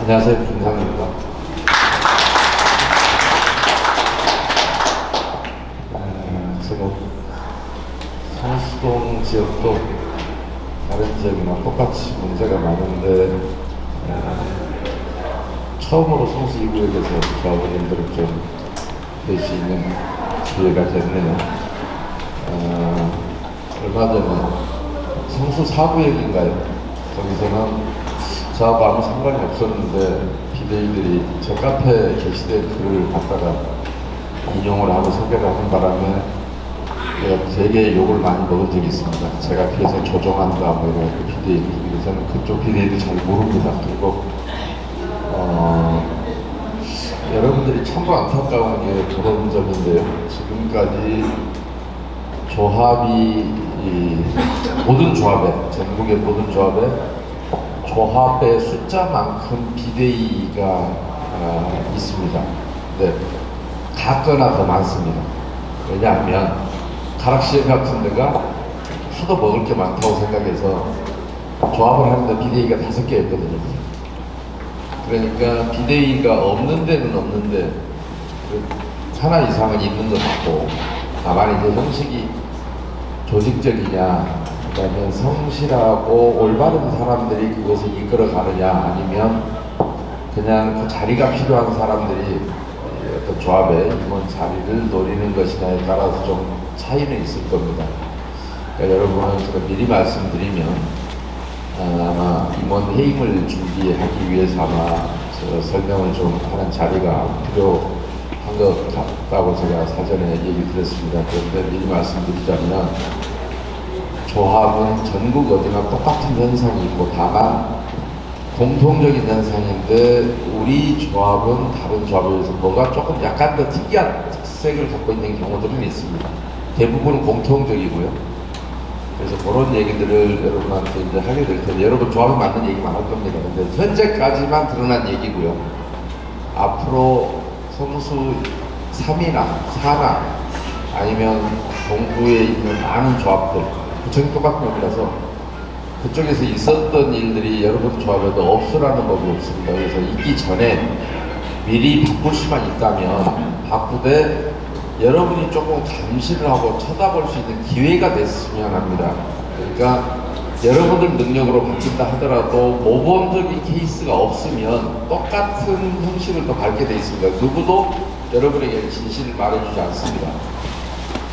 안녕하세요, 김상입니다. 제가 성수동 지역도 다른 지역이나 똑같이 문제가 많은데 처음으로 성수 이구역에서 조합원님들을 좀 뵐 수 있는 기회가 됐네요. 얼마 전에 성수 4구역인가요? 거기서는 저하고 아무 상관이 없었는데 비대위들이 제 카페에 게시된 글을 갖다가 인용을 하고 소개를 하는 바람에 제가 되게 욕을 많이 먹은 적이 있습니다. 제가 뒤에서 조종한다 뭐 이런 비대위들이. 저는 그쪽 비대위도 잘 모릅니다. 그리고 여러분들이 참으로 안타까운 게 그런 점인데요. 지금까지 조합이 모든 조합에, 전국의 모든 조합에 조합의 숫자만큼 비대위가 있습니다. 네, 같거나 더 많습니다. 왜냐하면 가락시장 같은 데가 수도 먹을 게 많다고 생각해서 조합을 하는데 비대위가 5개였거든요. 그러니까 비대위가 없는 데는 없는데 하나 이상은 있는 것 같고, 다만 이제 형식이 조직적이냐, 그다음에 성실하고 올바른 사람들이 그것을 이끌어 가느냐, 아니면 그냥 그 자리가 필요한 사람들이 어떤 조합에 임원 자리를 노리는 것이냐에 따라서 좀 차이는 있을 겁니다. 그러니까 여러분은 제가 미리 말씀드리면 아마 임원 회의를 준비하기 위해서 아마 제가 설명을 좀 하는 자리가 필요한 것 같다고 제가 사전에 얘기 드렸습니다. 그런데 미리 말씀드리자면 조합은 전국 어디나 똑같은 현상이 있고, 다만 공통적인 현상인데 우리 조합은 다른 조합에 비해서 뭐가 조금 약간 더 특이한 특색을 갖고 있는 경우들은 있습니다. 대부분은 공통적이고요. 그래서 그런 얘기들을 여러분한테 이제 하게 될 텐데, 여러분 조합에 맞는 얘기만 할 겁니다. 근데 현재까지만 드러난 얘기고요. 앞으로 성수 3이나 4나 아니면 동구에 있는 많은 조합들, 구청이 똑같은 겁니다서 그쪽에서 있었던 일들이 여러분 조합에도 없으라는 법이 없습니다. 그래서 있기 전에 미리 바꿀 수만 있다면 바꾸되 여러분이 조금 감시를 하고 쳐다볼 수 있는 기회가 됐으면 합니다. 그러니까 여러분들 능력으로 바뀐다 하더라도 모범적인 케이스가 없으면 똑같은 형식을 더 밟게 돼 있습니다. 누구도 여러분에게 진실을 말해주지 않습니다.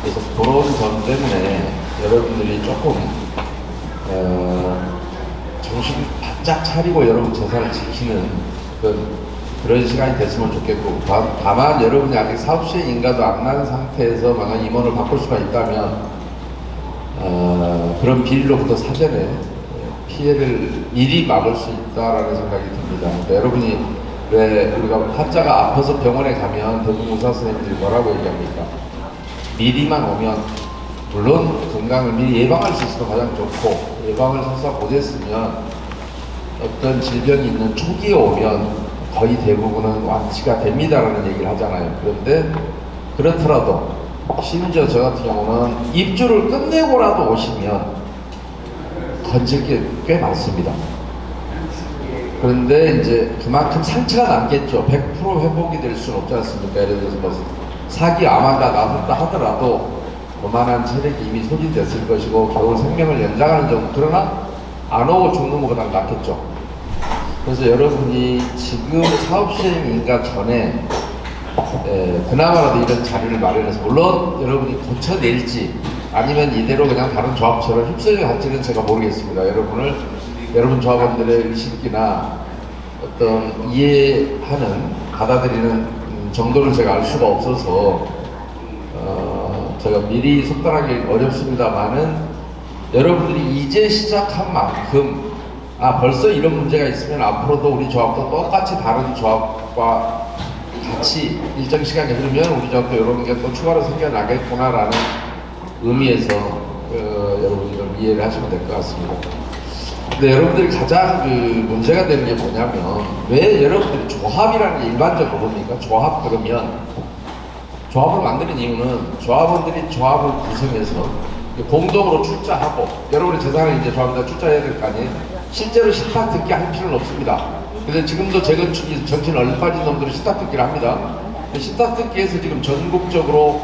그래서 그런 점 때문에 여러분들이 조금 정신 바짝 차리고 여러분 재산을 지키는 그런 시간이 됐으면 좋겠고, 다만 여러분이 아직 사업시행 인가도 안 난 상태에서 만약 임원을 바꿀 수가 있다면 그런 비리로부터 사전에 피해를 미리 막을 수 있다라는 생각이 듭니다. 그러니까 여러분이 왜 우리가 환자가 아파서 병원에 가면 대부분 의사 선생님들이 뭐라고 얘기합니까? 미리만 오면, 물론 건강을 미리 예방할 수 있으면 가장 좋고, 예방을 설사 못했으면 어떤 질병이 있는 초기에 오면 거의 대부분은 완치가 됩니다라는 얘기를 하잖아요. 그런데 그렇더라도 심지어 저 같은 경우는 입주를 끝내고라도 오시면 건질 게 꽤 많습니다. 그런데 이제 그만큼 상처가 남겠죠. 100% 회복이 될 수는 없지 않습니까? 예를 들어서 뭐 사기 암환자 나섰다 하더라도 그만한 체력이 이미 소진됐을 것이고 겨우 생명을 연장하는 정도. 그러나 안 오고 죽는 것보다 낫겠죠. 그래서 여러분이 지금 사업시행 인가 전에 그나마라도 이런 자리를 마련해서, 물론 여러분이 고쳐낼지 아니면 이대로 그냥 다른 조합처럼 휩쓸려 갈지는 제가 모르겠습니다. 여러분 조합원들의 의식이나 어떤 이해하는, 받아들이는 정도를 제가 알 수가 없어서 제가 미리 속단하기 어렵습니다만은, 여러분들이 이제 시작한 만큼 벌써 이런 문제가 있으면 앞으로도 우리 조합도 똑같이 다른 조합과 같이 일정 시간이 흐르면 우리 조합도 이런 게 또 추가로 생겨나겠구나라는 의미에서 여러분이 좀 이해를 하시면 될 것 같습니다. 근데 여러분들이 가장 문제가 되는 게 뭐냐면, 왜 여러분들이 조합이라는 게 일반적으로 뭡니까? 조합 그러면, 조합을 만드는 이유는 조합원들이 조합을 구성해서 공동으로 출자하고, 여러분의 재산을 이제 조합에다 출자해야 될 거 아니에요? 실제로 실탁 듣게 할 필요는 없습니다. 근데 지금도 재건축이 정신 얼른 빠진 놈들은 신탁듣기를 합니다. 신탁듣기에서 지금 전국적으로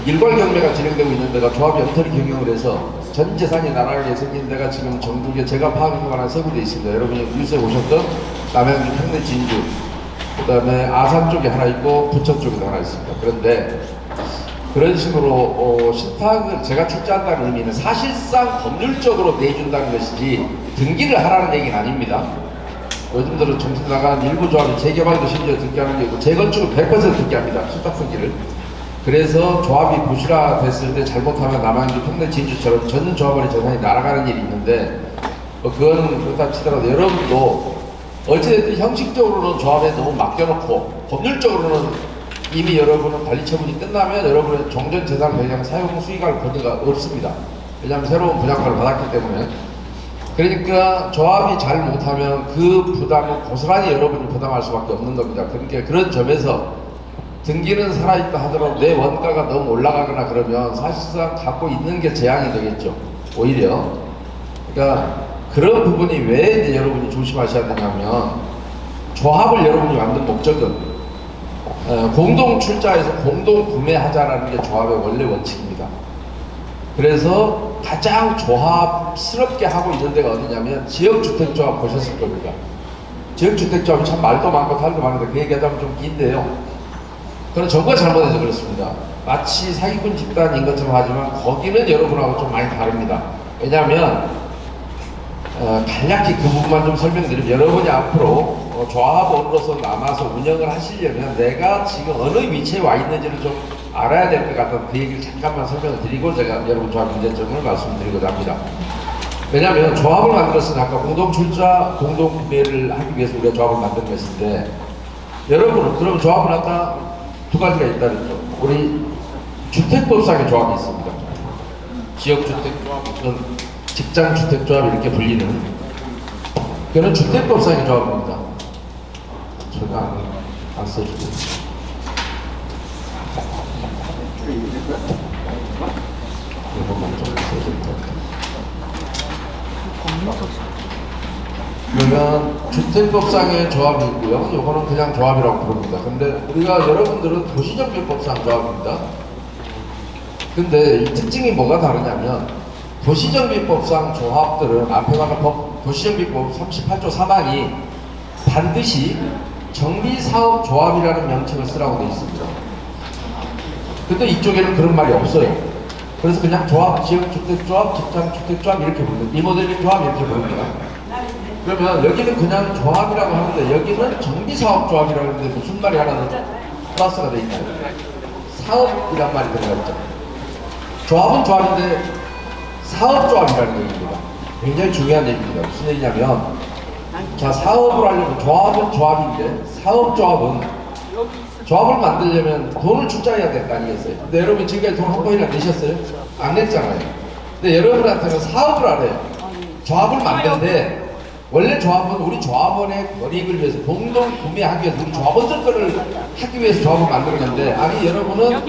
일괄 경매가 진행되고 있는 데가 조합이 엉터리 경영을 해서 전 재산이 나라를 생긴 데가 지금 전국에 제가 파악한 거나 세 군데 있습니다. 여러분이 뉴스에 보셨던 남양주, 평내, 진주, 그 다음에 아산 쪽에 하나 있고 부천 쪽에도 하나 있습니다. 그런데 그런 식으로 신탁을 제가 출자한다는 의미는 사실상 법률적으로 내준다는 것이지 등기를 하라는 얘기는 아닙니다. 요즘 들은 정신 나간 일부 조합이 재개발도 심지어 등기하는 게 있고 재건축을 100% 등기합니다. 신탁 등기를. 그래서 조합이 부실화됐을 때 잘못하면 남양주, 평내, 진주처럼 전 조합원의 재산이 날아가는 일이 있는데 그건 그렇다 치더라도 여러분도 어찌됐든 형식적으로는 조합에 너무 맡겨놓고 법률적으로는 이미 여러분은 관리 처분이 끝나면 여러분의 종전 재산 배경 사용 수익할 권리가 없습니다. 왜냐하면 새로운 분양가를 받았기 때문에. 그러니까 조합이 잘 못하면 그 부담을 고스란히 여러분이 부담할 수밖에 없는 겁니다. 그러니까 그런 점에서 등기는 살아있다 하더라도 내 원가가 너무 올라가거나 그러면 사실상 갖고 있는 게 재앙이 되겠죠. 오히려. 그러니까 그런 부분이 왜 이제 여러분이 조심하셔야 되냐면 조합을 여러분이 만든 목적은 공동 출자해서 공동 구매하자라는 게 조합의 원래 원칙입니다. 그래서 가장 조합스럽게 하고 있는 데가 어디냐면 지역주택조합 보셨을 겁니다. 지역주택조합이 참 말도 많고 탈도 많은데 그 얘기하자면 좀 긴데요. 그건 정부가 잘못해서 그렇습니다. 마치 사기꾼 집단인 것처럼 하지만 거기는 여러분하고 좀 많이 다릅니다. 왜냐하면 간략히 그 부분만 좀 설명드리면 여러분이 앞으로 조합원으로서 남아서 운영을 하시려면 내가 지금 어느 위치에 와 있는지를 좀 알아야 될 것 같아서 그 얘기를 잠깐만 설명을 드리고 제가 여러분 조합 문제점을 말씀드리고자 합니다. 왜냐하면 조합을 만들었으니 아까 공동출자, 공동구매를 하기 위해서 우리가 조합을 만든 것인데 여러분은 그럼 조합을 아까 두 가지가 있다 그랬죠. 우리 주택법상의 조합이 있습니다. 지역주택조합, 직장주택조합 이렇게 불리는 그는 주택법상의 조합입니다. 제가 안 써주고 이것만 좀 써줄 것 같아요. 그러면 주택법상의 조합이 있고요. 이거는 그냥 조합이라고 부릅니다. 근데 우리가 여러분들은 도시정비법상 조합입니다. 근데 이 특징이 뭐가 다르냐면 도시정비법상 조합들은 앞에 가는 도시정비법 38조 4항이 반드시 정비사업조합이라는 명칭을 쓰라고 되어 있습니다. 근데 이쪽에는 그런 말이 없어요. 그래서 그냥 조합, 지역주택조합, 직장주택조합 이렇게 부릅니다. 리모델링 조합 이렇게 부릅니다. 그러면 여기는 그냥 조합이라고 하는데 여기는 정비사업조합이라고 하는데 무슨 말이 하나 플러스가 되어 있나요? 사업이란 말이 들어가 있죠. 조합은 조합인데 사업조합이라는 얘기입니다. 굉장히 중요한 얘기입니다. 무슨 얘기냐면 자, 사업을 하려면 조합은 조합인데 사업조합은 조합을 만들려면 돈을 출자해야 될 거 아니겠어요? 근데 여러분 지금까지 돈 한 번이나 내셨어요? 안 냈잖아요. 근데 여러분한테는 사업을 하래요. 조합을 만드는데 원래 조합은 우리 조합원의 권익을 위해서 공동 구매하기 위해서 우리 조합원들 거를 하기 위해서 조합을 만드는 건데 아니 여러분은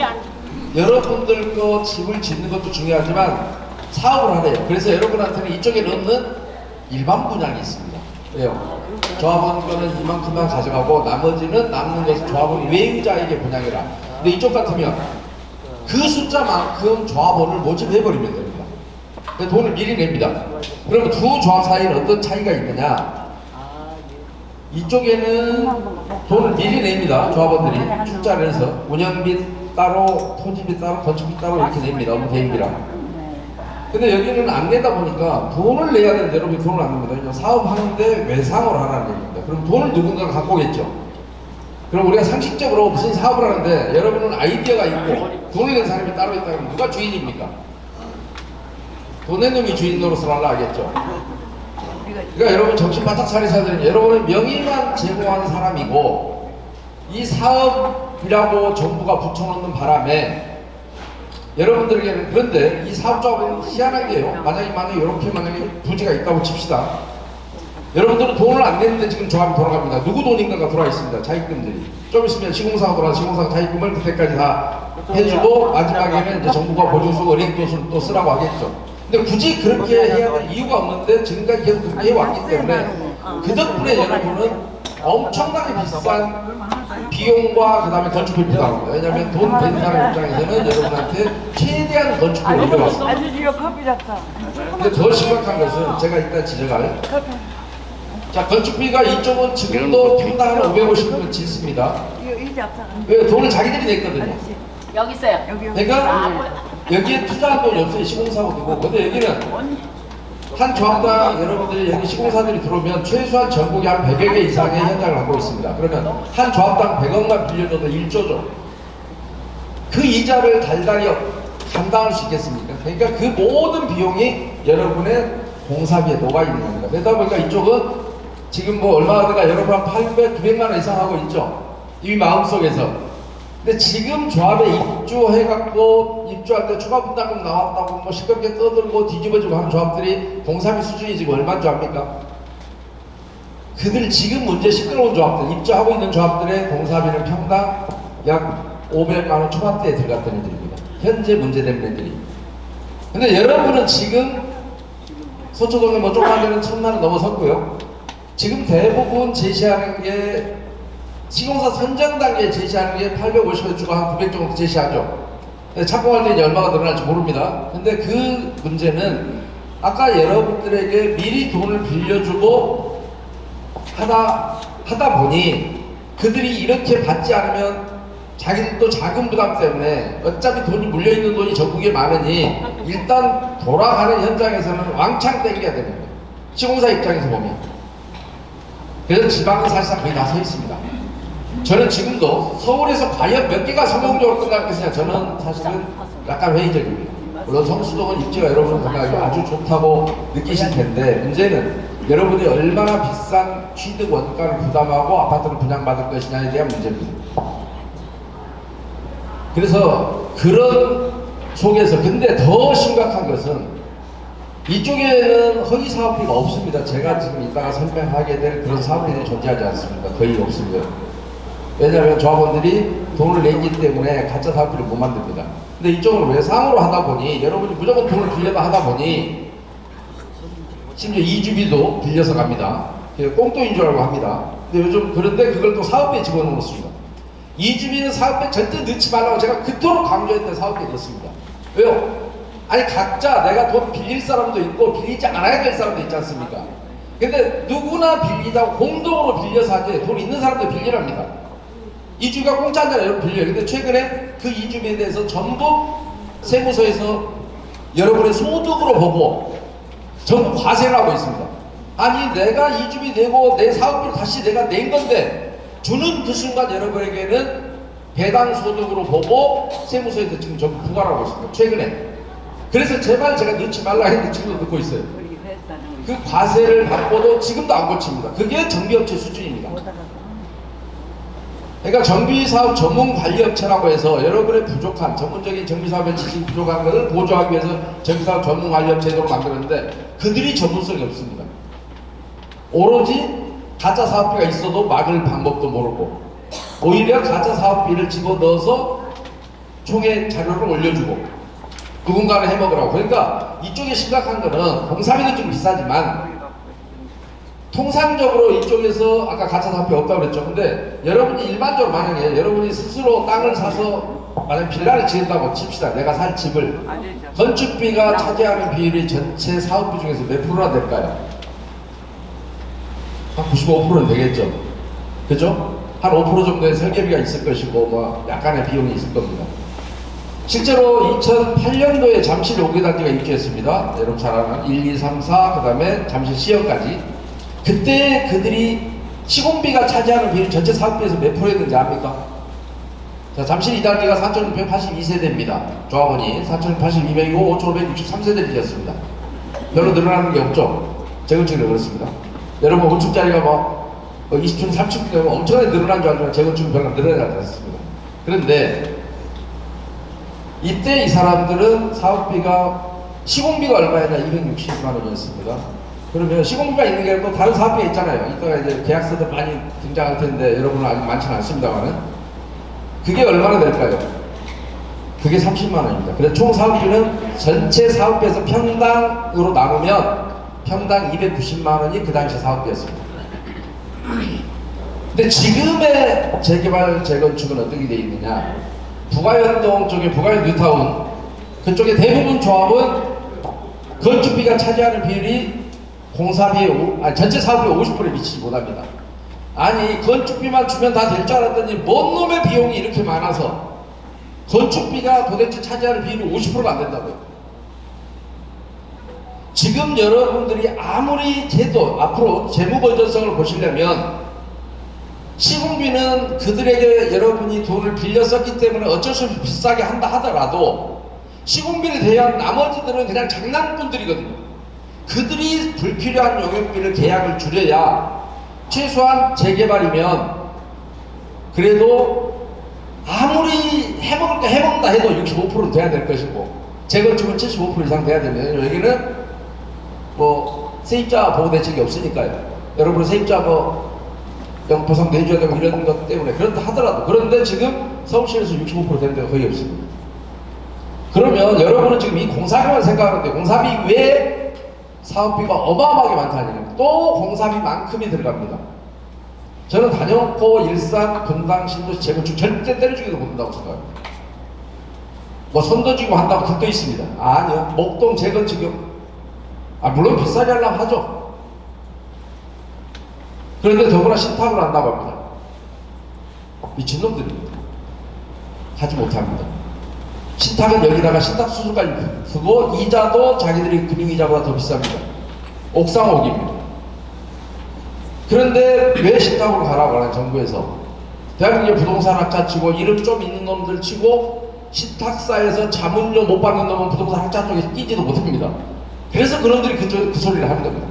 여러분들 거 집을 짓는 것도 중요하지만 사업을 하래요. 그래서 여러분한테는 이쪽에 넣는 일반 분양이 있습니다. 왜요? 조합원 거는 이만큼만 가져가고 나머지는 남는 것을 조합원 외유자에게 분양해라. 근데 이쪽 같으면 그 숫자만큼 조합원을 모집해버리면 됩니다. 돈을 미리 냅니다. 그러면 두 조합 사이에는 어떤 차이가 있느냐? 이쪽에는 돈을 미리 냅니다. 조합원들이 출자를 해서 운영비 따로, 토지비 따로, 건축비 따로 이렇게 냅니다. 업무 개입비랑. 근데 여기는 안 내다 보니까 돈을 내야 되는데 여러분이 돈을 안 냅니다. 왜냐면 사업하는데 외상으로 하라는 얘기입니다. 그럼 돈을 누군가가 갖고 오겠죠. 그럼 우리가 상식적으로 무슨 사업을 하는데 여러분은 아이디어가 있고 돈을 낸 사람이 따로 있다 그러면 누가 주인입니까? 돈 낸 놈이 주인 노릇을 하려 하겠죠. 그러니까 여러분 정신 바짝 차리셔야 되는 게 여러분의 명의만 제공하는 사람이고 이 사업이라고 정부가 붙여놓는 바람에 여러분들에게는 그런데 이 사업자는 희한한 게요. 만약에 이렇게 부지가 있다고 칩시다. 여러분들은 돈을 안 내는데 지금 조합이 돌아갑니다. 누구 돈인가가 돌아와 있습니다. 자기금들이. 좀 있으면 시공사가 돌아와서 시공사가 자기금을 그때까지 다 해주고 마지막에는 이제 정부가 보증서 은행도수를 또 쓰라고 하겠죠. 근데 굳이 그렇게 해야 될 이유가 없는데 지금까지 계속 그렇게 해왔기 때문에 그 덕분에 여러분은 엄청나게 비싼 비용과 그 다음에 건축비를 부담합니다. 왜냐하면 돈 된 사람 입장에서는 여러분한테 최대한 건축비를 올려왔습니다. 아주 이거 커피 잡다. 근데 더 심각한 것은 제가 이따 지적할 자, 건축비가 이쪽은 지금도 평당 한 550원 짓습니다. 이 잡다가. 왜? 돈을 자기들이 냈거든요. 여기 있어요. 여기 그러니까 여기에 투자한 돈이 없어요. 시공사고도. 근데 여기는 한 조합당 여러분들이 여기 시공사들이 들어오면 최소한 전국에 한 100여 개 이상의 현장을 갖고 있습니다. 그러면 한 조합당 100억만 빌려줘도 1조죠. 그 이자를 달달이 감당할 수 있겠습니까? 그러니까 그 모든 비용이 여러분의 공사비에 녹아있는 겁니다. 그러다 보니까 이쪽은 지금 뭐 얼마 하다가 여러분 한 800, 900만 원 이상 하고 있죠. 이미 마음속에서. 근데 지금 조합에 입주해갖고 입주할 때 추가 분담금 나왔다고 뭐 시끄럽게 떠들고 뒤집어지고 하는 조합들이 공사비 수준이 지금 얼마인 줄 압니까? 그들 지금 문제 시끄러운 조합들, 입주하고 있는 조합들의 공사비는 평당 약 500만 원 초반대에 들어갔던 애들입니다. 현재 문제된 애들이. 근데 여러분은 지금 서초동에 뭐 조그만 데는 1000만 원 넘어섰고요. 지금 대부분 제시하는 게 시공사 선정 단계에 제시하는 게 850에 주고 한 900 정도 제시하죠. 착공할 때 이제 얼마가 늘어날지 모릅니다. 근데 그 문제는 아까 여러분들에게 미리 돈을 빌려주고 하다 보니 그들이 이렇게 받지 않으면 자기들도 자금 부담 때문에 어차피 돈이 물려있는 돈이 전국에 많으니 일단 돌아가는 현장에서는 왕창 땡겨야 되는 거예요. 시공사 입장에서 보면. 그래서 지방은 사실상 거의 다 서 있습니다. 저는 지금도 서울에서 과연 몇 개가 성공적으로 끝나겠느냐, 저는 사실은 약간 회의적입니다. 물론 성수동은 입지가 여러분 생각에 아주 좋다고 느끼실 텐데, 문제는 여러분이 얼마나 비싼 취득 원가를 부담하고 아파트를 분양받을 것이냐에 대한 문제입니다. 그래서 그런 속에서, 근데 더 심각한 것은 이쪽에는 허위 사업비가 없습니다. 제가 지금 이따가 설명하게 될 그런 사업비들이 존재하지 않습니다. 거의 없습니다. 왜냐하면 조합원들이 돈을 냈기 때문에 가짜 사업비를 못 만듭니다. 근데 이쪽은 왜 상으로 하다 보니 여러분이 무조건 돈을 빌려다 하다 보니 심지어 이주비도 빌려서 갑니다. 꽁돈인 줄 알고 합니다. 근데 요즘 그런데 그걸 또 사업비에 집어넣었습니다. 이주비는 사업비에 절대 넣지 말라고 제가 그토록 강조했던 사업비에 넣습니다. 왜요? 아니 각자 내가 돈 빌릴 사람도 있고 빌리지 않아야 될 사람도 있지 않습니까? 근데 누구나 빌리자고 공동으로 빌려서 하지 돈 있는 사람도 빌리랍니다. 이주비가 공짜잖아요. 여러분 빌려요. 근데 최근에 그 이주비에 대해서 전부 세무서에서 여러분의 소득으로 보고 전부 과세를 하고 있습니다. 아니 내가 이주비 내고 내 사업비를 다시 내가 낸 건데 주는 그 순간 여러분에게는 배당 소득으로 보고 세무서에서 지금 전부 부과를 하고 있습니다. 최근에. 그래서 제발 제가 넣지 말라 했는데 지금도 넣고 있어요. 그 과세를 받고도 지금도 안 고칩니다. 그게 정비업체 수준입니다. 그러니까 정비사업 전문관리업체라고 해서 여러분의 부족한 전문적인 정비사업의 지식이 부족한 것을 보조하기 위해서 정비사업 전문관리업체로 만들었는데 그들이 전문성이 없습니다. 오로지 가짜 사업비가 있어도 막을 방법도 모르고 오히려 가짜 사업비를 집어넣어서 총회 자료를 올려주고 누군가를 해먹으라고. 그러니까 이쪽에 심각한 거는 공사비는 좀 비싸지만 통상적으로 이쪽에서 아까 가짜 사업비 없다고 그랬죠. 근데 여러분이 일반적으로 만약에 여러분이 스스로 땅을 사서 만약 빌라를 지은다고 칩시다. 내가 살 집을 건축비가 차지하는 비율이 전체 사업비 중에서 몇 프로나 될까요? 한 95%는 되겠죠. 그죠? 한 5% 정도의 설계비가 있을 것이고 뭐 약간의 비용이 있을 겁니다. 실제로 2008년도에 잠실 5개 단지가 입주했습니다. 여러분 잘 아는 1, 2, 3, 4, 그 다음에 잠실 시역까지. 그때 그들이 시공비가 차지하는 비율 전체 사업비에서 몇 프로였는지 압니까? 자, 잠실 2단지가 4,682세대입니다. 조합원이 4,682명이고 5,563세대를 지었습니다. 별로 늘어나는 게 없죠. 재건축이 그렇습니다. 여러분 건축자리가 뭐 20층, 30층 되면 엄청나게 늘어난 줄 알지만 재건축은 별로 늘어나지 않습니다. 그런데 이때 이 사람들은 사업비가 시공비가 얼마였나 260만 원이었습니다. 그러면 시공비가 있는 게 아니고 다른 사업비가 있잖아요. 이따가 이제 계약서들 많이 등장할 텐데 여러분은 아직 많지는 않습니다만은 그게 얼마나 될까요? 그게 30만 원입니다. 그래서 총 사업비는 전체 사업비에서 평당으로 나누면 평당 290만 원이 그 당시 사업비였습니다. 근데 지금의 재개발, 재건축은 어떻게 되어 있느냐? 부가연동 쪽에 부가연 뉴타운 그쪽에 대부분 조합은 건축비가 차지하는 비율이 공사비의 전체 사업비의 50%에 미치지 못합니다. 아니 건축비만 주면 다 될 줄 알았더니 뭔 놈의 비용이 이렇게 많아서 건축비가 도대체 차지하는 비율이 50%가 안 된다고요. 지금 여러분들이 아무리 제도 앞으로 재무 건전성을 보시려면 시공비는 그들에게 여러분이 돈을 빌려 썼기 때문에 어쩔 수 없이 비싸게 한다 하더라도 시공비를 대한 나머지들은 그냥 장난꾼들이거든요. 그들이 불필요한 용역비를 계약을 줄여야 최소한 재개발이면 그래도 아무리 해먹는다 해도 65%는 돼야 될 것이고 재건축은 75% 이상 돼야 되면 여기는 뭐 세입자 보호 대책이 없으니까요. 여러분 세입자 뭐 보상도 해줘야 되고 이런 것 때문에 그런다 하더라도 그런데 지금 서울시에서 65% 되는 데가 거의 없습니다. 그러면 여러분은 지금 이 공사비만 생각하는데 공사비 외에 사업비가 어마어마하게 많다는 얘기입니다. 또 공사비만큼이 들어갑니다. 저는 다녀놓고 일산, 분당, 신도시 재건축 절대 때려주기도 못한다고 생각합니다. 뭐 손도지고 한다고 들떠 있습니다. 아니요. 목동 재건축이요. 물론 비싸게 하려면 하죠. 그런데 더구나 신탁을 한다고 합니다. 미친놈들입니다. 하지 못합니다. 신탁은 여기다가 신탁 수수까지 쓰고 이자도 자기들이 금융이자보다 더 비쌉니다. 옥상옥입니다. 그런데 왜 신탁으로 가라고 하는 정부에서 대한민국 부동산 학자 치고 이름 좀 있는 놈들 치고 신탁사에서 자문료 못 받는 놈은 부동산 학자 쪽에 끼지도 못합니다. 그래서 그놈들이 그 소리를 하는 겁니다.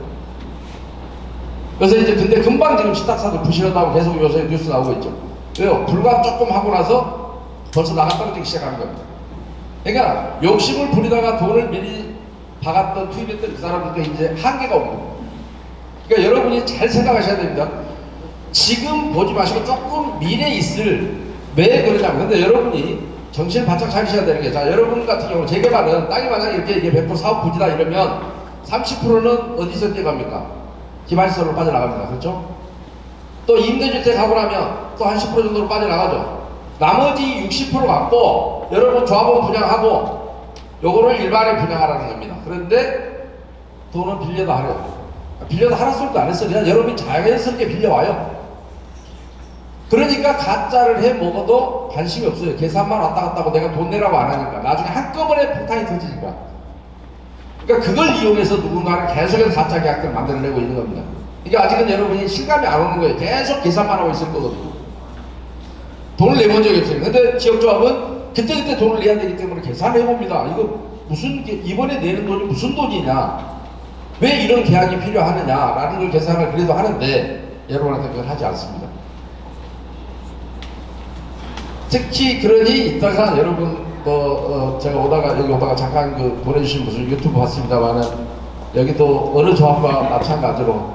그래서 이제 근데 금방 지금 신탁사도 부실하다고 계속 요새 뉴스 나오고 있죠. 왜요? 불과 조금 하고 나서 벌써 나가 떨어지기 시작하는 겁니다. 그러니까 욕심을 부리다가 돈을 미리 박았던 투입했던 그 사람들도 이제 한계가 없는 거예요. 그러니까 여러분이 잘 생각하셔야 됩니다. 지금 보지 마시고 조금 미래에 있을 왜 그러냐면 근데 여러분이 정신을 바짝 차리셔야 되는 게 자 여러분 같은 경우 재개발은 땅이 만약에 이렇게 이게 100% 사업 부지다 이러면 30%는 어디서 뛰어갑니까? 기반시설로 빠져나갑니다. 그렇죠? 또 임대주택 하고 나면 또 한 10% 정도로 빠져나가죠. 나머지 60% 갖고 여러분 조합원 분양하고 요거를 일반에 분양하라는 겁니다. 그런데 돈은 빌려도 하래요. 빌려도 하라 소리도 안 했어요. 그냥 여러분이 자연스럽게 빌려와요. 그러니까 가짜를 해 먹어도 관심이 없어요. 계산만 왔다 갔다 하고 내가 돈 내라고 안 하니까 나중에 한꺼번에 폭탄이 터지니까. 그러니까 그걸 이용해서 누군가는 계속해서 가짜 계약들을 만들어내고 있는 겁니다. 이게 아직은 여러분이 실감이 안 오는 거예요. 계속 계산만 하고 있을 거거든요. 돈을 내본 적이 없어요. 근데 지역조합은 그때그때 돈을 내야 되기 때문에 계산해봅니다. 이거 무슨 이번에 내는 돈이 무슨 돈이냐, 왜 이런 계약이 필요하느냐라는 걸 계산을 그래도 하는데 여러분한테 그걸 하지 않습니다. 특히 그러니 이따가 여러분 제가 여기 오다가 잠깐 보내주신 무슨 유튜브 봤습니다만은 여기도 어느 조합과 마찬가지로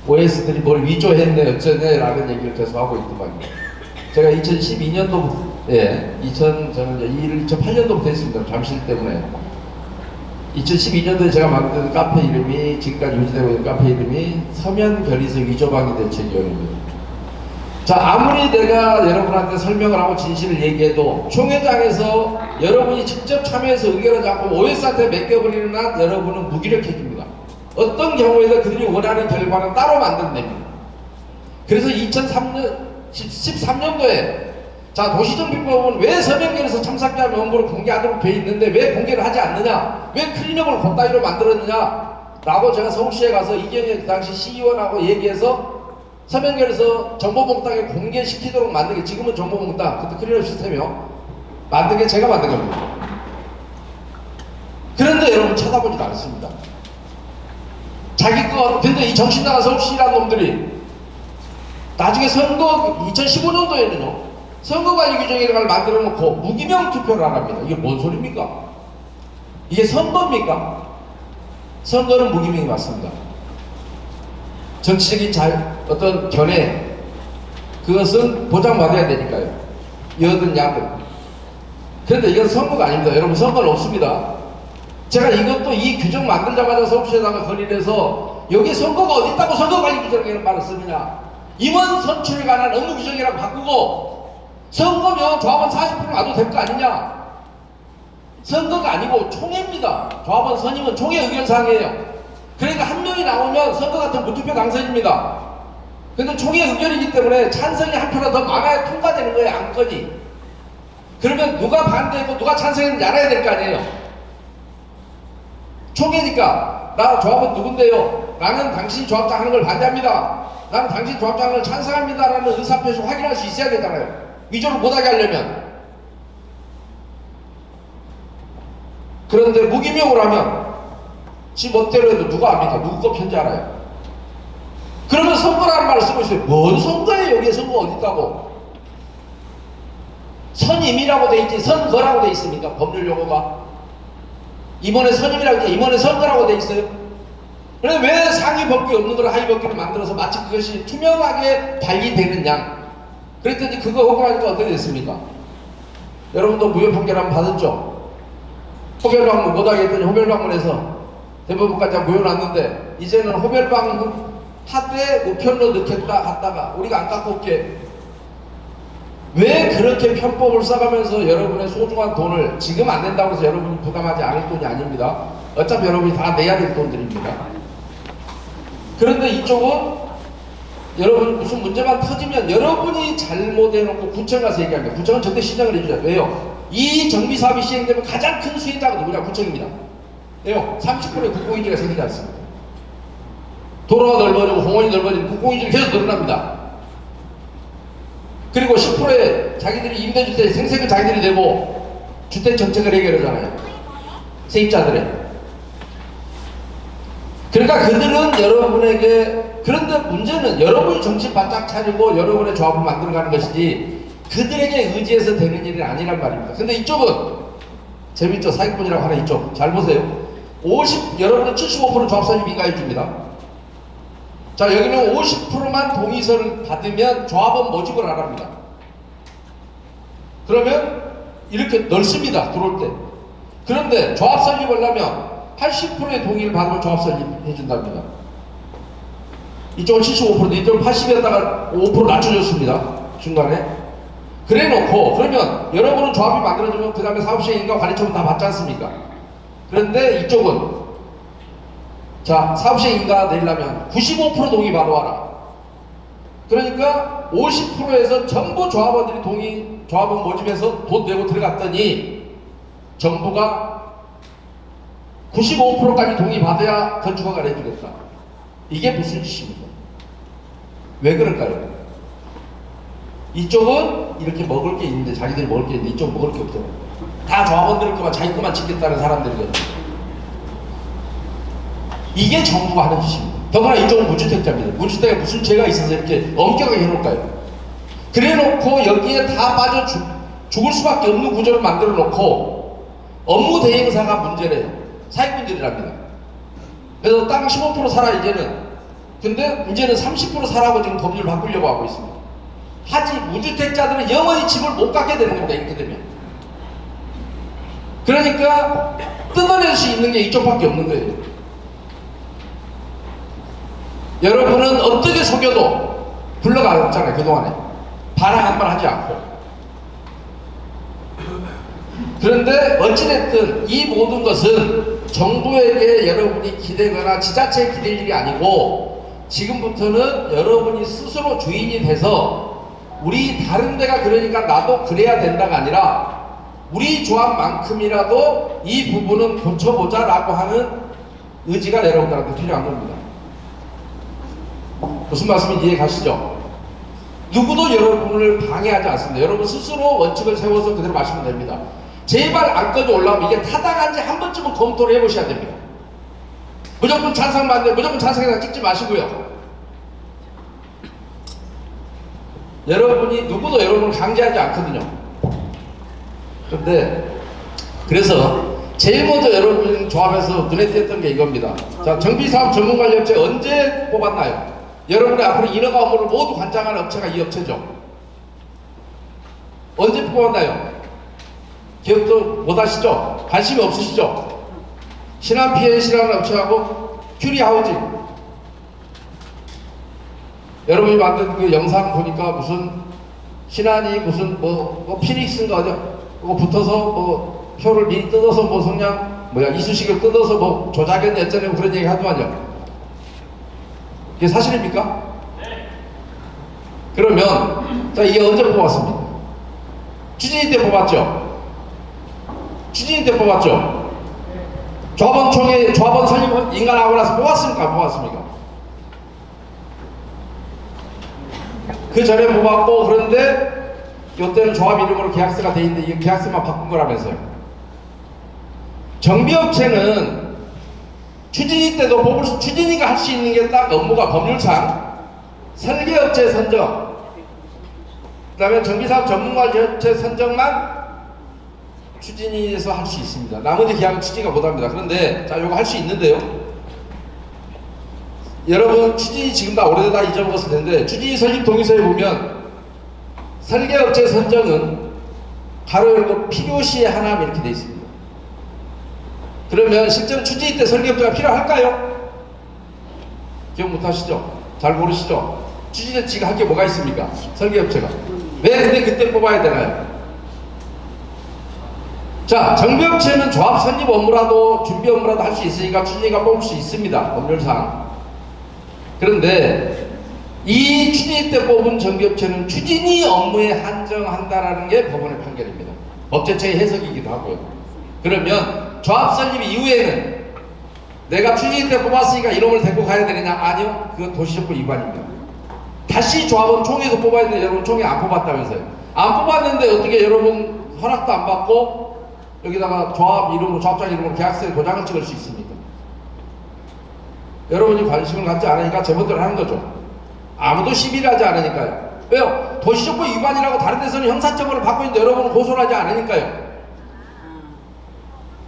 OS들이 뭘 위조했네 어쩌네 라는 얘기를 계속 하고 있더만요. 제가 2012년도부터 저는 2008년도부터 했습니다. 잠실 때문에 2012년도에 제가 만든 카페 이름이 지금까지 유지되고 있는 카페 이름이 서면결의서 위조방위 대책위원회입니다. 자, 아무리 내가 여러분한테 설명을 하고 진실을 얘기해도 총회장에서 여러분이 직접 참여해서 의견을 잡고 OS한테 맡겨버리는 한 여러분은 무기력해집니다. 어떤 경우에도 그들이 원하는 결과는 따로 만든답니다. 그래서 2013년도에 자, 도시정비법은 왜 서명결에서 참석자 명부를 공개하도록 돼 있는데 왜 공개를 하지 않느냐, 왜 클린업을 콧다리로 만들었느냐 라고 제가 서울시에 가서 이경혁 당시 시의원하고 얘기해서 서명결에서 정보봉땅에 공개시키도록 만든 게 지금은 정보봉땅, 그때 클린업 시스템이요, 만든 게 제가 만든 겁니다. 그런데 여러분 쳐다보지도 않습니다. 자기 거. 근데 이 정신나간 서울시라는 놈들이 나중에 선거 2015년도에는요 선거관리 규정이라는 걸 만들어 놓고 무기명 투표를 안 합니다. 이게 뭔 소리입니까? 이게 선거입니까? 선거는 무기명이 맞습니다. 정치적인 어떤 견해, 그것은 보장받아야 되니까요. 여든 야든. 그런데 이건 선거가 아닙니다. 여러분, 선거는 없습니다. 제가 이것도 이 규정 만들자마자 서울시에다가 건의를 해서 여기 선거가 어디 있다고 선거관리 규정이라는 말을 쓰느냐, 임원 선출에 관한 업무 규정이라고 바꾸고 선거면 조합원 40% 놔도 될 거 아니냐. 선거가 아니고 총회입니다. 조합원 선임은 총회 의견사항이에요. 그러니까 한 명이 나오면 선거 같은 무투표 당선입니다. 근데 총회 의견이기 때문에 찬성이 한 표나 더 많아야 통과되는 거예요, 안건이. 그러면 누가 반대했고 누가 찬성했는지 알아야 될 거 아니에요. 총회니까 나 조합원 누군데요? 나는 당신 조합장 하는 걸 반대합니다. 나는 당신 조합장 하는 걸 찬성합니다. 라는 의사표시 확인할 수 있어야 되잖아요. 위조를 못하게 하려면. 그런데 무기명으로 하면 지 멋대로 해도 누가 압니까? 누구 거 편지 알아요? 그러면 선거라는 말을 쓰고 있어요. 뭔 선거예요? 여기에 선거 어디 있다고? 선임이라고 돼 있지 선거라고 돼 있습니까? 법률 용어가. 임원의 선임이라고 돼 임원의 선거라고 돼 있어요. 그런데 왜 상위 법규 없는 걸 하위 법규를 만들어서 마치 그것이 투명하게 발휘되는 양. 그랬더니 그거 억울하니까 어떻게 됐습니까? 여러분도 무효 판결 한번 받았죠? 호별방문 못하게 했더니 호별방문에서 대법원까지 모여놨는데 이제는 호별방문 하되 우편로 넣겠다 갔다가 우리가 안 갖고 올게. 왜 그렇게 편법을 써가면서 여러분의 소중한 돈을 지금 안 된다고 해서 여러분이 부담하지 않을 돈이 아닙니다. 어차피 여러분이 다 내야 될 돈들입니다. 그런데 이쪽은 여러분 무슨 문제만 터지면 여러분이 잘못해놓고 구청 가서 얘기합니다. 구청은 절대 시정을 해주죠. 왜요? 이 정비사업이 시행되면 가장 큰 수혜자가 누구냐? 구청입니다. 왜요? 30%의 국공유지가 생기지 않습니다. 도로가 넓어지고 공원이 넓어지고 국공유지가 계속 늘어납니다. 그리고 10%의 자기들이 임대주택 생색을 자기들이 내고 주택정책을 해결하잖아요. 세입자들의. 그러니까 그들은 여러분에게, 그런데 문제는 여러분이 정신 바짝 차리고 여러분의 조합을 만들어가는 것이지 그들에게 의지해서 되는 일이 아니란 말입니다. 근데 이쪽은 재밌죠? 사기꾼이라고 하는 이쪽 잘 보세요. 여러분은 75% 조합선임 민가해 줍니다. 자, 여기는 50%만 동의서를 받으면 조합원 모집을 안 합니다. 그러면 이렇게 넓습니다. 들어올 때. 그런데 조합 설립을 하면 80%의 동의를 받으면 조합 설립해준답니다. 이쪽은 75%인데 이쪽은 80에다가 5% 낮춰줬습니다. 중간에. 그래 놓고 그러면 여러분은 조합이 만들어지면 그 다음에 사업시행인가 관리처분 다 받지 않습니까? 그런데 이쪽은 자, 사업시행인가 내려면 95% 동의 받아와라. 그러니까 50%에서 전부 조합원들이 조합원 모집해서 돈 내고 들어갔더니 정부가 95%까지 동의 받아야 건축허가를 해주겠다. 이게 무슨 짓입니까? 왜 그럴까요? 이쪽은 이렇게 먹을 게 있는데 자기들이 먹을 게 있는데 이쪽은 먹을 게 없잖아요. 다 조합원들 거만 자기 거만 지켰다는 사람들이거든요. 이게 정부가 하는 짓입니다. 더구나 이쪽은 무주택자입니다. 무주택에 무슨 죄가 있어서 이렇게 엄격하게 해놓을까요? 그래 놓고 여기에 다 빠져 죽을 수밖에 없는 구조를 만들어 놓고 업무 대행사가 문제래요. 사기꾼들이랍니다. 그래서 땅 15% 사라 이제는. 근데 이제는 30% 사라고 지금 법률을 바꾸려고 하고 있습니다. 하지 무주택자들은 영원히 집을 못 갖게 되는 겁니다. 이렇게 되면. 그러니까 뜯어낼 수 있는 게 이쪽밖에 없는 거예요. 여러분은 어떻게 속여도 불러가잖아요. 그동안에 반항 한 번 하지 않고. 그런데 어찌됐든 이 모든 것은 정부에게 여러분이 기대거나 지자체에 기댈 일이 아니고 지금부터는 여러분이 스스로 주인이 돼서 우리 다른 데가 그러니까 나도 그래야 된다가 아니라 우리 조합만큼이라도 이 부분은 고쳐보자 라고 하는 의지가 여러분들한테 필요한 겁니다. 무슨 말씀인지 이해 가시죠? 누구도 여러분을 방해하지 않습니다. 여러분 스스로 원칙을 세워서 그대로 마시면 됩니다. 제발 안건이 올라오면 이게 타당한지 한 번쯤은 검토를 해보셔야 됩니다. 무조건 찬성 반대, 무조건 찬성해서 찍지 마시고요. 여러분이 누구도 여러분을 강제하지 않거든요. 그런데 그래서 제일 먼저 여러분 조합에서 눈에 띄었던 게 이겁니다. 자, 정비사업 전문관리업체 언제 뽑았나요? 여러분의 앞으로 인허가 업무를 모두 관장하는 업체가 이 업체죠. 언제 뽑았나요? 기억도 못하시죠? 관심이 없으시죠? 신한 PNC라는 업체하고 큐리 하우징 여러분이 만든 그 영상 보니까 무슨 신한이 무슨 뭐 피닉스인가 어디 뭐 붙어서 뭐 표를 미리 뜯어서 뭐 성냥 뭐야 이쑤시개를 뜯어서 뭐 조작했네 어쩌네 그런 얘기 하더만요. 이게 사실입니까? 네. 그러면 자 이게 언제 뽑았습니까? 추진위 때 뽑았죠? 추진위 때 뽑았죠? 조합원총회 조합원 설립 인간하고 나서 뽑았습니까? 안 뽑았습니까? 그 전에 뽑았고 그런데 이때는 조합 이름으로 계약서가 돼 있는데 이 계약서만 바꾼 거라면서요. 정비업체는 추진위 때도 뽑을 수, 추진위가 할 수 있는 게 딱 업무가 법률상 설계업체 선정, 그 다음에 정비사업 전문가업체 선정만 추진위에서 할 수 있습니다. 나머지 계약은 추진위가 못합니다. 그런데 자 요거 할 수 있는데요. 여러분 추진위 지금 다 오래되다 잊어먹었을 텐데 추진위 설립 동의서에 보면 설계업체 선정은 가로 열고 필요시에 하나 이렇게 돼 있습니다. 그러면 실제로 추진위 때 설계업체가 필요할까요? 기억 못하시죠? 잘 모르시죠? 추진위 때 지금 할 게 뭐가 있습니까? 설계업체가 왜 근데 그때 뽑아야 되나요? 자 정비업체는 조합 설립 업무라도 준비 업무라도 할 수 있으니까 추진위가 뽑을 수 있습니다. 법률상. 그런데 이 추진위 때 뽑은 정비업체는 추진위 업무에 한정한다라는 게 법원의 판결입니다. 법제처의 해석이기도 하고요. 그러면 조합 설립 이후에는 내가 추진위 때 뽑았으니까 이놈을 데리고 가야 되느냐? 아니요. 그건 도시정보 위반입니다. 다시 조합원 총회에서 뽑아야 되는데 여러분 총회 안 뽑았다면서요. 안 뽑았는데 어떻게 여러분 허락도 안 받고 여기다가 조합 이름으로 조합장 이름으로 계약서에 도장을 찍을 수 있습니까? 여러분이 관심을 갖지 않으니까 제멋대로 하는 거죠. 아무도 시비를 하지 않으니까요. 왜요? 도시정보 위반이라고 다른 데서는 형사처벌을 받고 있는데 여러분은 고소를 하지 않으니까요.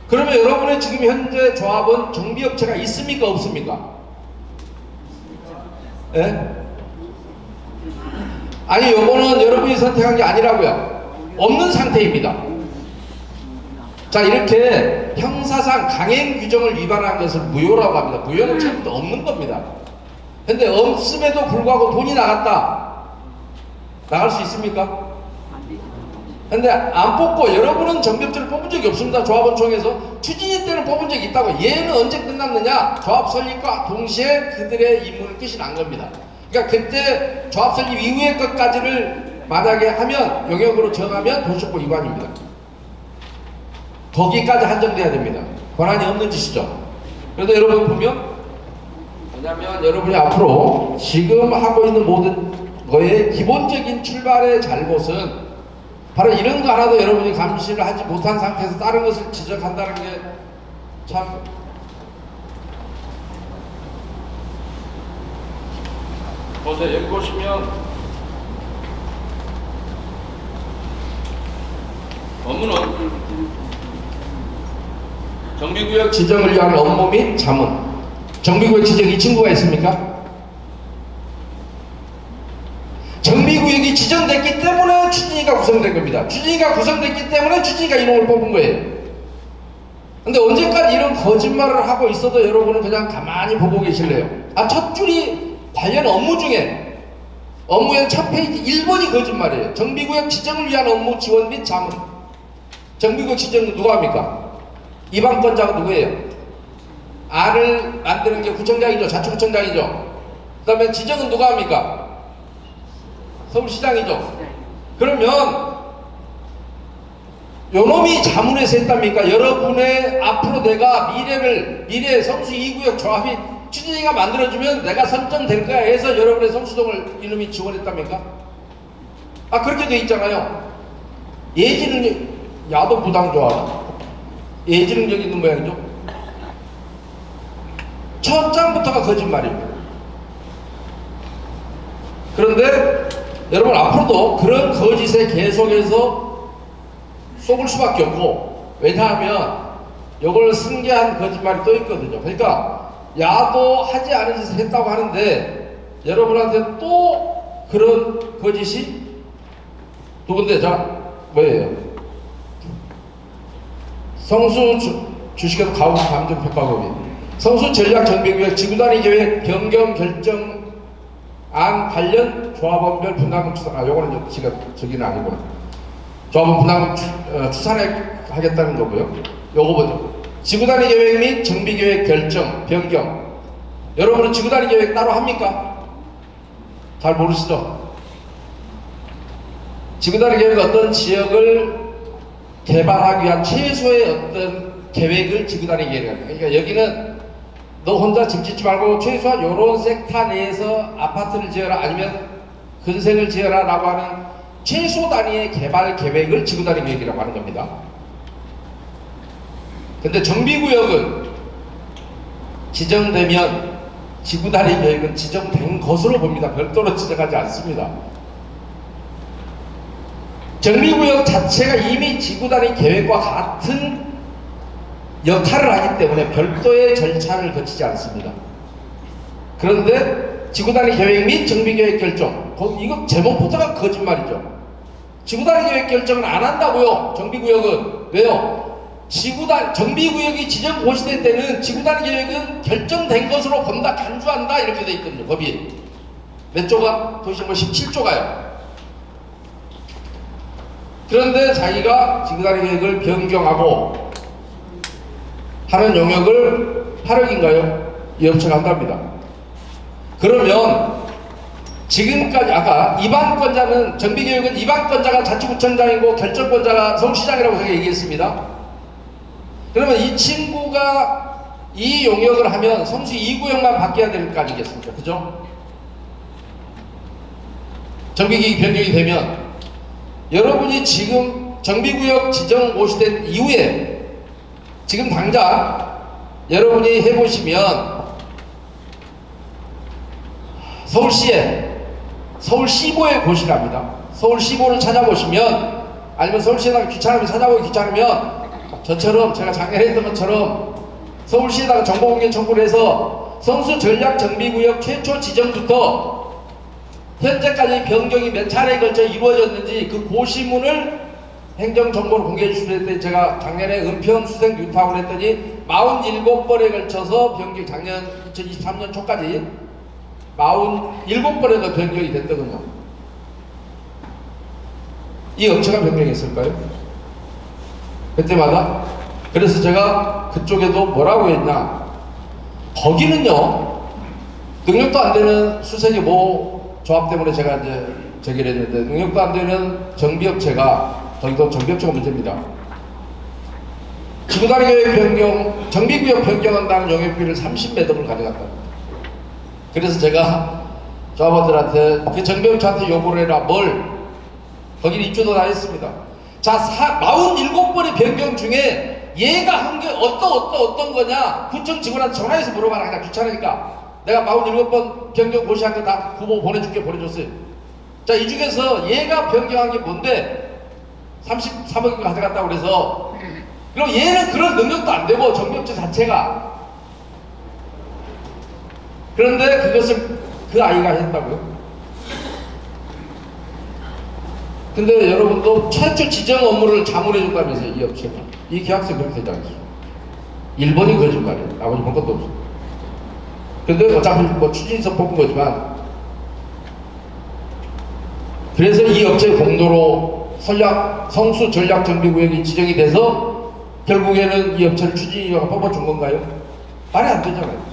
그러면 여러분의 지금 현재 조합은 정비업체가 있습니까? 없습니까? 예? 아니 요거는 여러분이 선택한 게 아니라고요. 없는 상태입니다. 자 이렇게 형사상 강행 규정을 위반한 것을 무효라고 합니다. 무효는 처음부터 없는 겁니다. 근데 없음에도 불구하고 돈이 나갔다. 나갈 수 있습니까? 근데 안 뽑고 여러분은 정비업체를 뽑은 적이 없습니다. 조합원총회에서 추진위 때는 뽑은 적이 있다고. 얘는 언제 끝났느냐? 조합 설립과 동시에 그들의 임무는 끝이 난 겁니다. 그러니까 그때 조합 설립 이후의 것까지를 만약에 하면 영역으로 정하면 도시정보 위반입니다. 거기까지 한정돼야 됩니다. 권한이 없는 짓이죠. 그래서 여러분 보면 왜냐하면 여러분이 앞으로 지금 하고 있는 모든 거의 기본적인 출발의 잘못은 바로 이런 거 하나도 여러분이 감시를 하지 못한 상태에서 다른 것을 지적한다는 게 참 보세요. 여기 보시면 업무는 정비구역 지정을 위한 업무 및 자문. 정비구역 지정 이 친구가 있습니까? 정비구역이 지정됐기 때문에 추진위가 구성된 겁니다. 추진위가 구성됐기 때문에 추진위가 이놈을 뽑은 거예요. 근데 언제까지 이런 거짓말을 하고 있어도 여러분은 그냥 가만히 보고 계실래요? 첫 줄이 관련 업무 중에 업무의 첫 페이지 1번이 거짓말이에요. 정비구역 지정을 위한 업무 지원 및 자문. 정비구역 지정은 누가 합니까? 이방권자가 누구예요? R을 만드는 게 구청장이죠. 자치구청장이죠. 그 다음에 지정은 누가 합니까? 서울시장이죠. 그러면 요놈이 자문해서 했답니까? 여러분의 앞으로 내가 미래 성수 2구역 조합이 추진위가 만들어주면 내가 선정될 거야 해서 여러분의 성수동을 이놈이 지원했답니까? 그렇게 돼 있잖아요. 예지능력, 야도 부당조합. 예지능력 있는 모양이죠. 첫 장부터가 거짓말입니다. 그런데 여러분 앞으로도 그런 거짓에 계속해서 속을 수밖에 없고, 왜냐하면 이걸 승계한 거짓말이 또 있거든요. 그러니까 야도하지 않은 짓을 했다고 하는데 여러분한테 또 그런 거짓이 누군데? 자 뭐예요? 성수 주식회사 감정평가법인 성수 전략 정비구역 지구단위 계획 변경 결정 안 관련 조합원별 분담금 추산, 요거는 지금 저기는 아니고 조합원 분담금 추산하겠다는 거고요. 요거 보죠. 지구단위 계획 및 정비 계획 결정, 변경. 여러분은 지구단위 계획 따로 합니까? 잘 모르시죠? 지구단위 계획은 어떤 지역을 개발하기 위한 최소의 어떤 계획을 지구단위 계획이라고 합니다. 그러니까 여기는 너 혼자 집 짓지 말고 최소한 요런 섹터 내에서 아파트를 지어라, 아니면 근생을 지어라 라고 하는 최소 단위의 개발 계획을 지구단위 계획이라고 하는 겁니다. 근데 정비구역은 지정되면 지구단위 계획은 지정된 것으로 봅니다. 별도로 지정하지 않습니다. 정비구역 자체가 이미 지구단위 계획과 같은 역할을 하기 때문에 별도의 절차를 거치지 않습니다. 그런데 지구단위 계획 및 정비계획 결정, 이거 제목부터가 거짓말이죠. 지구단위 계획 결정은 안 한다고요. 정비구역은. 왜요? 정비구역이 지정 고시될 때는 지구단위 계획은 결정된 것으로 본다, 간주한다 이렇게 돼 있거든요. 법이 몇 조가? 도시정보 17조가요. 그런데 자기가 지구단위 계획을 변경하고 하는 용역을 8억인가요? 이 업체가 한답니다. 그러면 지금까지 아까 입안권자는, 정비계획은 입안권자가 자치구청장이고 결정권자가 서울시장이라고 제가 얘기했습니다. 그러면 이 친구가 이 용역을 하면 성수 2구역만 바뀌어야 될 거 아니겠습니까? 그죠? 정비계획 변경이 되면 여러분이 지금 정비구역 지정 고시된 이후에 지금 당장 여러분이 해보시면 서울시에 서울시보에 고시랍니다. 서울시보를 찾아보시면, 아니면 서울시에다가 귀찮으면 찾아보기 귀찮으면 저처럼 제가 작년에 했던 것처럼 서울시에다가 정보공개 청구를 해서 성수 전략정비구역 최초 지정부터 현재까지 변경이 몇 차례에 걸쳐 이루어졌는지 그 고시문을 행정정보를 공개해 주실 때 제가 작년에 은평 수생 뉴타운을 했더니 47번에 걸쳐서 변경, 작년 2023년 초까지 47번에도 변경이 됐더군요. 이 업체가 변경했을까요? 그때마다. 그래서 제가 그쪽에도 뭐라고 했냐, 거기는요 능력도 안 되는 수색이 조합 때문에 제가 이제 제기를 했는데, 능력도 안 되는 정비업체가, 저기도 정비업체가 문제입니다. 지구단위 계획 변경, 정비구역 변경한다는 용역비를 30매덕을 가져갔다. 그래서 제가 조합원들한테 그 정비업체한테 요구를 해라. 거기는 입주도 다 했습니다. 자, 47번의 변경 중에 얘가 한 게 어떤 거냐, 구청 직원한테 전화해서 물어봐라. 그냥 귀찮으니까. 내가 47번 변경 고시한 거 다 후보 보내줄게, 보내줬어요. 자, 이 중에서 얘가 변경한 게 뭔데 33억이 가져갔다고 그래서, 그럼 얘는 그런 능력도 안 되고 정비업체 자체가. 그런데 그것을 그 아이가 했다고요? 근데 여러분도 최초 지정 업무를 자문해줬다면서요, 이 업체가. 이 계약서 그렇게 되지 않죠. 1번이 거짓말이에요. 나머지 본 것도 없어요. 근데 어차피 추진서 뽑은 거지만, 그래서 이 업체 공도로 성수 전략정비구역이 지정이 돼서 결국에는 이 업체를 추진위가 뽑아준 건가요? 말이 안 되잖아요.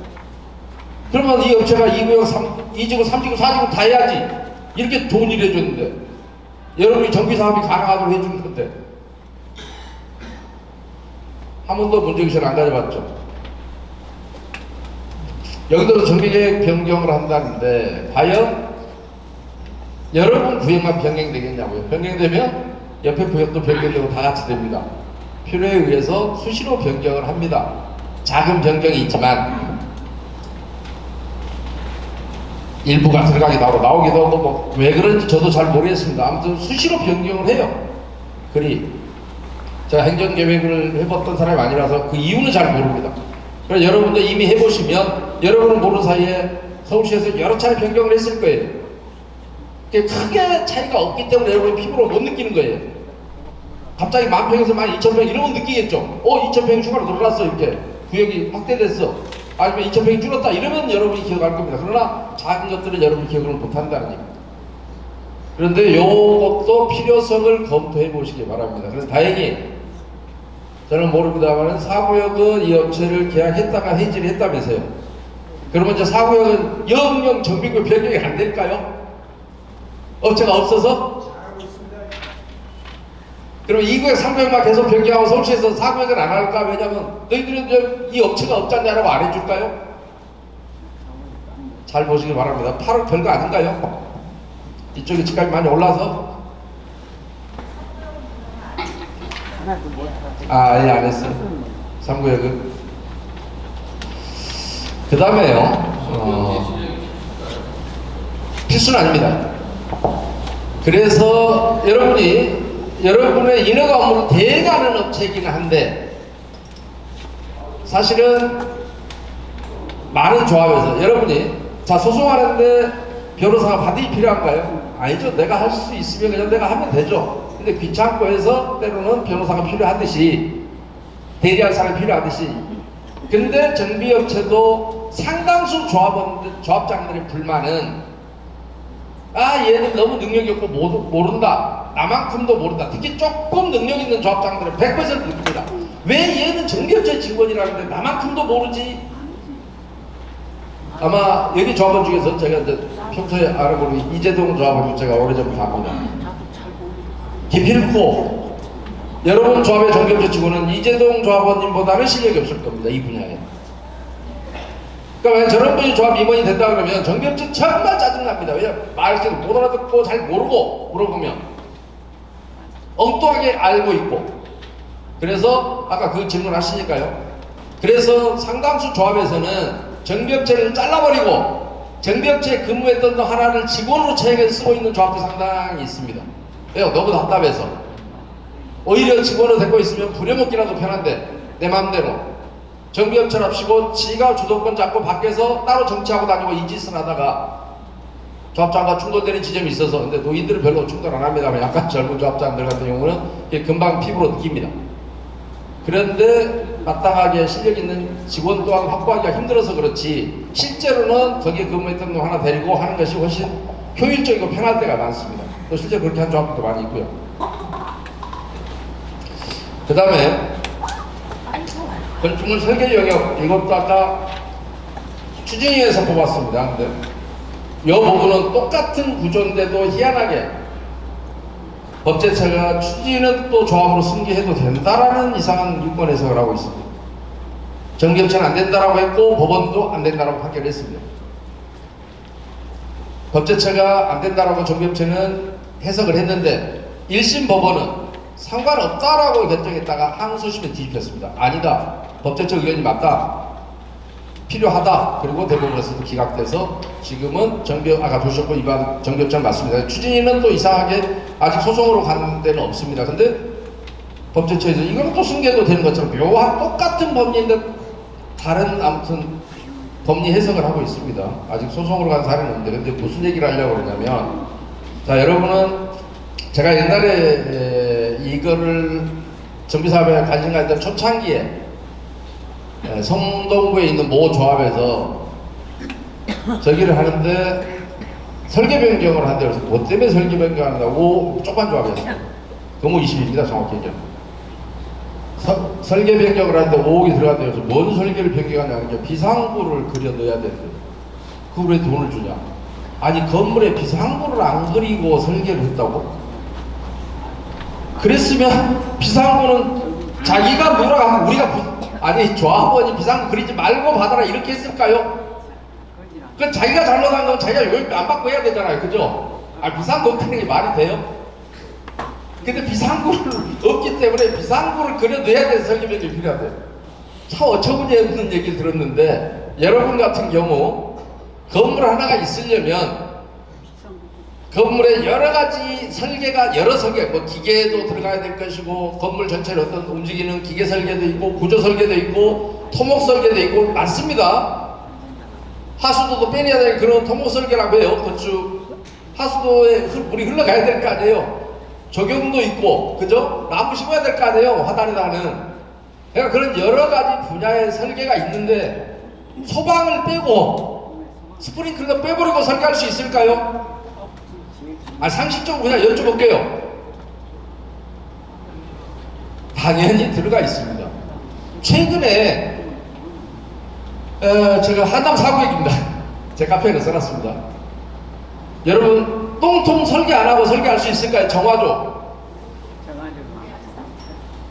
그러면 이 업체가 2구역, 2지구, 3지구, 4지구 다 해야지. 이렇게 좋은 일 해줬는데, 여러분이 정비사업이 가능하도록 해주는 건데, 한 번도 문제의식을 안 가져봤죠. 여기도 정비계획 변경을 한다는데 과연 여러분 구역만 변경되겠냐고요. 변경되면 옆에 구역도 변경되고 다 같이 됩니다. 필요에 의해서 수시로 변경을 합니다. 작은 변경이 있지만 일부가 들어가기도 하고 나오기도 하고 왜 그런지 저도 잘 모르겠습니다. 아무튼 수시로 변경을 해요. 그리 제가 행정계획을 해봤던 사람이 아니라서 그 이유는 잘 모릅니다. 그래서 여러분도 이미 해보시면 여러분은 모르는 사이에 서울시에서 여러 차례 변경을 했을 거예요. 크게 차이가 없기 때문에 여러분이 피부로 못 느끼는 거예요. 갑자기 10,000평에서 12,000평 이러면 느끼겠죠. 2,000평 추가로 늘어났어. 이렇게 구역이 확대됐어. 아니면 2,000평이 줄었다 이러면 여러분이 기억할 겁니다. 그러나 작은 것들은 여러분이 기억을 못한다는 얘기입니다. 그런데 요것도 필요성을 검토해 보시기 바랍니다. 그래서 다행히 저는 모릅니다만 사구역은 이 업체를 계약했다가 해지를 했다면서요. 그러면 이제 사구역은 영영 정비구 변경이 안 될까요? 업체가 없어서? 그럼 2구역, 3구역만 계속 변경하고 서울시에서 4구역은 안 할까? 왜냐면 너희들은 이 업체가 없잖냐라고 안 해줄까요? 잘 보시기 바랍니다. 8억 별거 아닌가요? 이쪽에 집값이 많이 올라서? 아예 안 했어요. 3구역은. 그 다음에요. 필수는 아닙니다. 그래서 여러분의 인허가 업무를 대행하는 업체이긴 한데 사실은 많은 조합에서 여러분이 자 소송하는데 변호사가 반드시 필요한가요? 아니죠. 내가 할 수 있으면 그냥 내가 하면 되죠. 근데 귀찮고 해서 때로는 변호사가 필요하듯이 대리할 사람이 필요하듯이 근데 정비업체도 상당수 조합장들의 불만은 얘는 너무 능력이 없고 모른다. 나만큼도 모른다. 특히 조금 능력 있는 조합장들은 100% 느낍니다. 왜 얘는 정비업체 직원이라는데 나만큼도 모르지? 아마 여기 조합원 중에서 제가 이제 평소에 알아보는 이재동 조합원 제가 오래전부터 압니다. 김필코 여러분 조합의 정비업체 직원은 이재동 조합원님보다는 실력이 없을 겁니다. 이 분야에. 그러니까 저런 분이 조합 임원이 된다 그러면 정비업체 정말 짜증납니다. 왜냐면 말도 못 알아듣고 잘 모르고 물어보면 엉뚱하게 알고 있고 그래서 아까 그 질문 하시니까요. 그래서 상당수 조합에서는 정비업체를 잘라버리고 정비업체에 근무했던 거 하나를 직원으로 채용해서 쓰고 있는 조합도 상당히 있습니다. 왜요? 너무 답답해서 오히려 직원으로 데리고 있으면 부려먹기라도 편한데 내 마음대로 정비업체랍시고 지가 주도권 잡고 밖에서 따로 정치하고 다니고 이 짓을 하다가 조합장과 충돌되는 지점이 있어서 근데 노인들은 별로 충돌 안 합니다만 약간 젊은 조합장들 같은 경우는 금방 피부로 느낍니다. 그런데 마땅하게 실력 있는 직원 또한 확보하기가 힘들어서 그렇지 실제로는 거기에 근무했던 놈 하나 데리고 하는 것이 훨씬 효율적이고 편할 때가 많습니다. 또 실제 그렇게 한 조합도 많이 있고요. 그 다음에 건축물 설계 영역 이것도 아까 추진위에서 뽑았습니다. 근데 이 부분은 똑같은 구조인데도 희한하게 법제처가 추진은 또 조합으로 승계해도 된다라는 이상한 유권 해석을 하고 있습니다. 정비업체는 안 된다라고 했고 법원도 안 된다라고 판결했습니다. 법제처가 안 된다라고 정비업체는 해석을 했는데 1심 법원은 상관없다라고 결정했다가 항소심에 뒤집혔습니다. 아니다. 법제처 의견이 맞다. 필요하다. 그리고 대법원에서도 기각돼서 지금은 아까 보셨고 이반 정비업체는 맞습니다. 추진위는 또 이상하게 아직 소송으로 가는 데는 없습니다. 근데 법제처에서 이건 또 승계도 되는 것처럼 묘한 똑같은 법리인데 다른 아무튼 법리 해석을 하고 있습니다. 아직 소송으로 간 사례는 없는데 근데 무슨 얘기를 하려고 그러냐면 자 여러분은 제가 옛날에 이거를 정비사업에 관심 가졌던 초창기에 성동구에 있는 모 조합에서 저기를 하는데 설계 변경을 한대요. 그래서 뭐 때문에 설계 변경한다고 조그만 조합이었어요. 금호 20입니다. 정확히 얘기하면. 설계 변경을 하는데 5억이 들어간대요. 그래서 뭔 설계를 변경하냐면 비상구를 그려 넣어야 되는데 그걸 왜 돈을 주냐. 아니 건물에 비상구를 안 그리고 설계를 했다고? 그랬으면 비상구는 자기가 뭐라 하면 우리가 아니 조합원이 비상구 그리지 말고 받아라 이렇게 했을까요? 그건 자기가 잘못한 건 자기가 요금 안 받고 해야 되잖아요. 그죠? 비상구 없다는 게 말이 돼요? 근데 비상구를 없기 때문에 비상구를 그려 넣어야 되는 설계 변경이 필요하대요. 참 어처구니 없는 얘기를 들었는데 여러분 같은 경우 건물 하나가 있으려면 건물에 여러 가지 설계가 여러 설계, 뭐 기계도 들어가야 될 것이고 건물 전체를 어떤 움직이는 기계 설계도 있고 구조 설계도 있고 토목 설계도 있고 많습니다. 하수도도 빼내야 될 그런 토목 설계라고 해요. 건축 하수도에 물이 흘러가야 될 거 아니에요. 조경도 있고 그죠? 나무 심어야 될 거 아니에요. 화단에다가는. 그러니까 그런 여러 가지 분야의 설계가 있는데 소방을 빼고 스프링클러 빼버리고 설계할 수 있을까요? 상식적으로 그냥 여쭤볼게요. 당연히 들어가 있습니다. 최근에 제가 한남 사구역입니다. 제 카페에 써놨습니다. 여러분 똥통 설계 안 하고 설계할 수 있을까요? 정화조.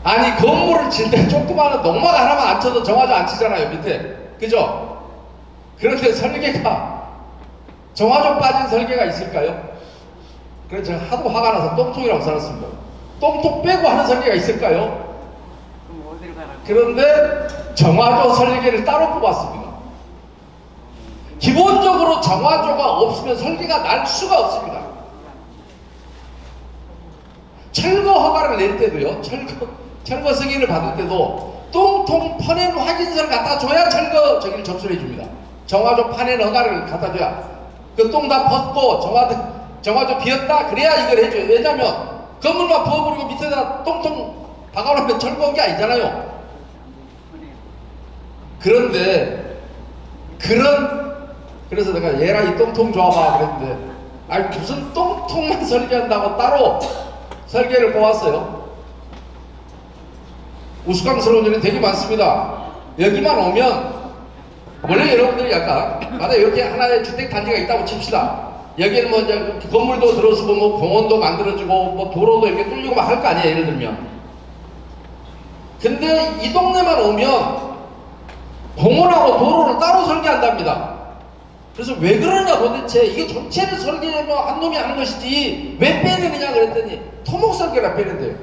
아니 건물을 질 때 조그마한 농막 하나만 안 쳐도 정화조 안 치잖아요 밑에. 그죠? 그런데 설계가 정화조 빠진 설계가 있을까요? 그래서 제가 하도 화가 나서 똥통이라고 써놨습니다. 똥통 빼고 하는 설계가 있을까요? 그런데 정화조 설계를 따로 뽑았습니다. 기본적으로 정화조가 없으면 설계가 날 수가 없습니다. 철거 허가를 낼 때도요, 철거 승인을 받을 때도 똥통 파낸 확인서를 갖다 줘야 철거 저기를 접수해 줍니다. 정화조 파낸 허가를 갖다 줘야. 그 똥 다 벗고 정화조 비었다 그래야 이걸 해줘요. 왜냐면 건물만 부어버리고 밑에다 똥통 박아놓으면 철거한 게 아니잖아요. 그런데 그래서 내가 얘라 이 똥통 줘봐 그랬는데 아니 무슨 똥통만 설계한다고 따로 설계를 뽑았어요. 우스꽝스러운 일이 되게 많습니다. 여기만 오면 원래 여러분들이 약간 만약에 이렇게 하나의 주택단지가 있다고 칩시다. 여기는 뭐 이제 건물도 들어서고 뭐 공원도 만들어지고 뭐 도로도 이렇게 뚫리고 막 할 거 아니에요. 예를 들면. 근데 이 동네만 오면 공원하고 도로를 따로 설계한답니다. 그래서 왜 그러냐 도대체. 이게 전체를 설계하면 한 놈이 하는 것이지 왜 빼내느냐 그랬더니 토목 설계라 빼낸대요.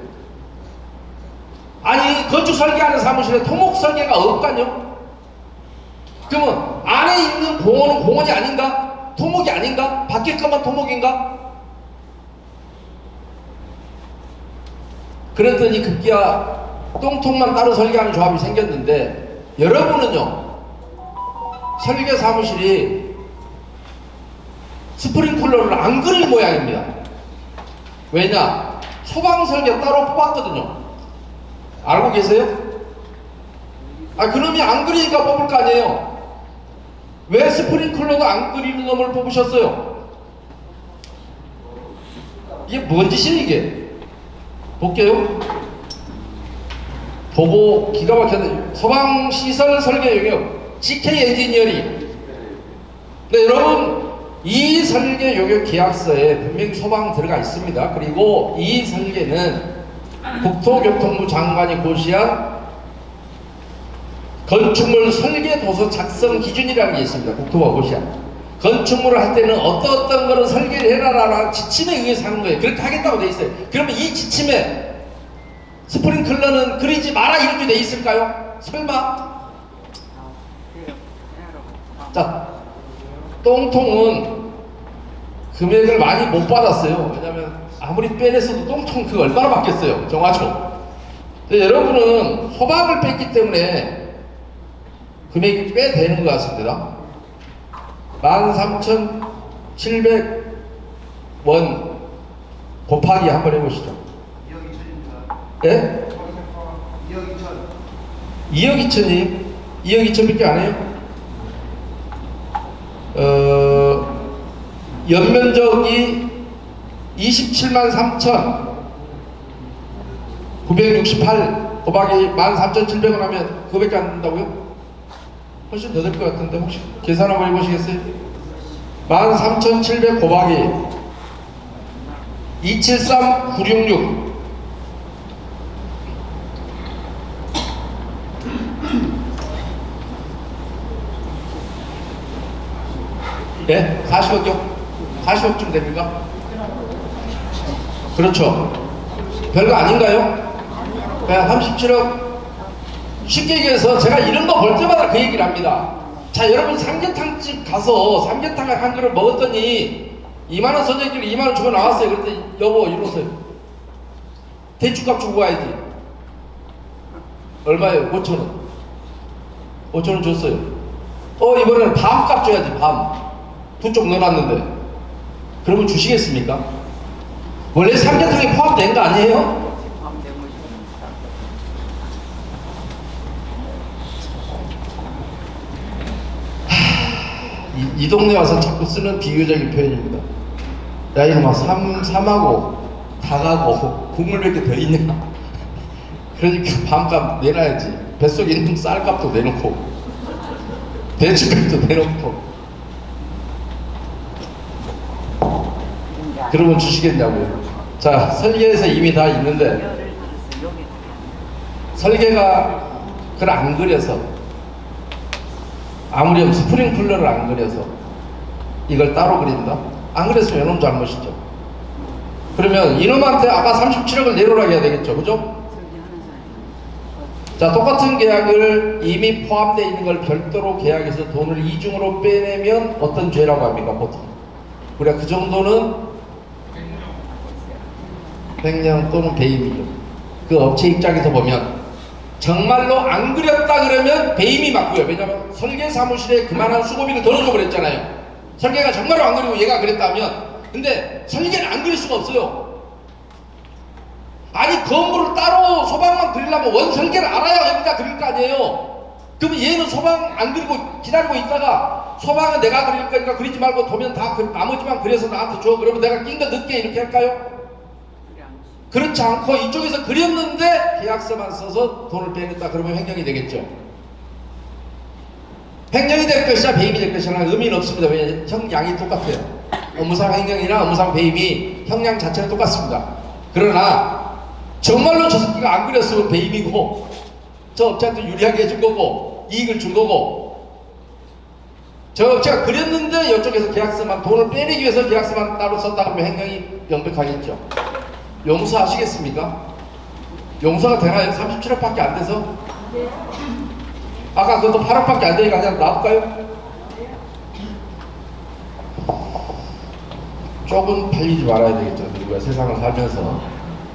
아니 건축 설계하는 사무실에 토목 설계가 없간요? 그러면 안에 있는 공원은 공원이 아닌가? 토목이 아닌가? 밖에 것만 토목인가? 그랬더니 급기야 똥통만 따로 설계하는 조합이 생겼는데 여러분은요 설계 사무실이 스프링클러를 안 그릴 모양입니다. 왜냐? 소방 설계 따로 뽑았거든요. 알고 계세요? 그놈이 안 그리니까 뽑을 거 아니에요. 왜 스프링클러도 안 그리는 놈을 뽑으셨어요? 이게 뭔 짓이에요 이게? 볼게요. 보고 기가 막혔는데 소방시설 설계 용역 GK 엔지니어링. 근데 여러분 이 설계 용역 계약서에 분명히 소방 들어가 있습니다. 그리고 이 설계는 국토교통부 장관이 고시한 건축물 설계 도서 작성 기준이라는 게 있습니다. 국토부가 고시한. 건축물을 할 때는 어떤 거를 설계를 해라라는 지침에 의해서 하는 거예요. 그렇게 하겠다고 돼 있어요. 그러면 이 지침에 스프링클러는 그리지 마라 이렇게 돼 있을까요? 설마? 자, 똥통은 금액을 많이 못 받았어요. 왜냐면 아무리 빼냈어도 똥통 그거 얼마나 받겠어요. 정화조. 여러분은 소방을 뺐기 때문에 금액이 꽤 되는 것 같습니다. 13,700원 곱하기 한번 해보시죠. 2억 2천입니다. 예? 2억 2천. 2억 2천이 2억 2천밖에 안 해요? 연면적이 273,968 곱하기 13,700원 하면 그거밖에 안 된다고요? 훨씬 더 될 것 같은데 혹시 계산 한번 해보시겠어요? 13,700 곱하기 273,966 예? 40억요? 40억쯤 됩니까? 그렇죠. 별거 아닌가요? 그냥 37억. 쉽게 얘기해서 제가 이런 거 볼 때마다 그 얘기를 합니다. 자, 여러분 삼계탕집 가서 삼계탕을 한 그릇 먹었더니 2만원 선생님이 2만원 주고 나왔어요. 그랬더니 여보 이러세요. 대추값 주고 가야지. 얼마예요? 5천원. 5천원 줬어요. 이번에는 밤값 줘야지. 밤. 두 쪽 넣어놨는데 그러면 주시겠습니까? 원래 삼계탕이 포함된 거 아니에요? 이 동네 와서 자꾸 쓰는 비유적인 표현입니다. 야 이놈아 삼하고 닭하고 국물 몇 개 더 있냐? 그러니까 반값 내놔야지. 뱃속에 있는 쌀값도 내놓고 대추값도 내놓고 그러면 주시겠냐고요. 자, 설계에서 이미 다 있는데 설계가 그걸 안 그려서 아무리 스프링클러를 안 그려서 이걸 따로 그린다? 안 그랬으면 이놈 잘못이죠. 그러면 이놈한테 아까 37억을 내놓으라고 해야 되겠죠. 그죠? 자, 똑같은 계약을 이미 포함되어 있는 걸 별도로 계약해서 돈을 이중으로 빼내면 어떤 죄라고 합니까? 보통 우리가 그 정도는 횡령 또는 배임이죠. 그 업체 입장에서 보면 정말로 안 그렸다 그러면 배임이 맞고요. 왜냐하면 설계 사무실에 그만한 수고비를 덜어줘 버렸잖아요. 설계가 정말로 안 그리고 얘가 그랬다면. 근데 설계는 안 그릴 수가 없어요. 아니 건물을 따로 소방만 그리려면 원 설계를 알아야 여기다 그릴 거 아니에요. 그러면 얘는 소방 안 그리고 기다리고 있다가 소방은 내가 그릴 거니까 그리지 말고 도면 다 나머지만 그려서 나한테 줘. 그러면 내가 낀 거 넣게 이렇게 할까요? 그렇지 않고 이쪽에서 그렸는데 계약서만 써서 돈을 빼냈다 그러면 횡령이 되겠죠. 횡령이 될 것이냐 배임이 될 것이냐 의미는 없습니다. 왜냐하면 형량이 똑같아요. 업무상 횡령이나 업무상 배임이 형량 자체는 똑같습니다. 그러나 정말로 저 새끼가 안 그렸으면 배임이고 저 업체한테 유리하게 해준 거고 이익을 준 거고 저 업체가 그렸는데 이쪽에서 계약서만 돈을 빼내기 위해서 계약서만 따로 썼다 그러면 횡령이 명백하겠죠. 용서 하시겠습니까? 용서가 되나요? 37억밖에 안 돼서? 아까 그것도 8억밖에 안 되니까 그냥 놔둘까요? 조금 팔리지 말아야 되겠죠. 우리가 세상을 살면서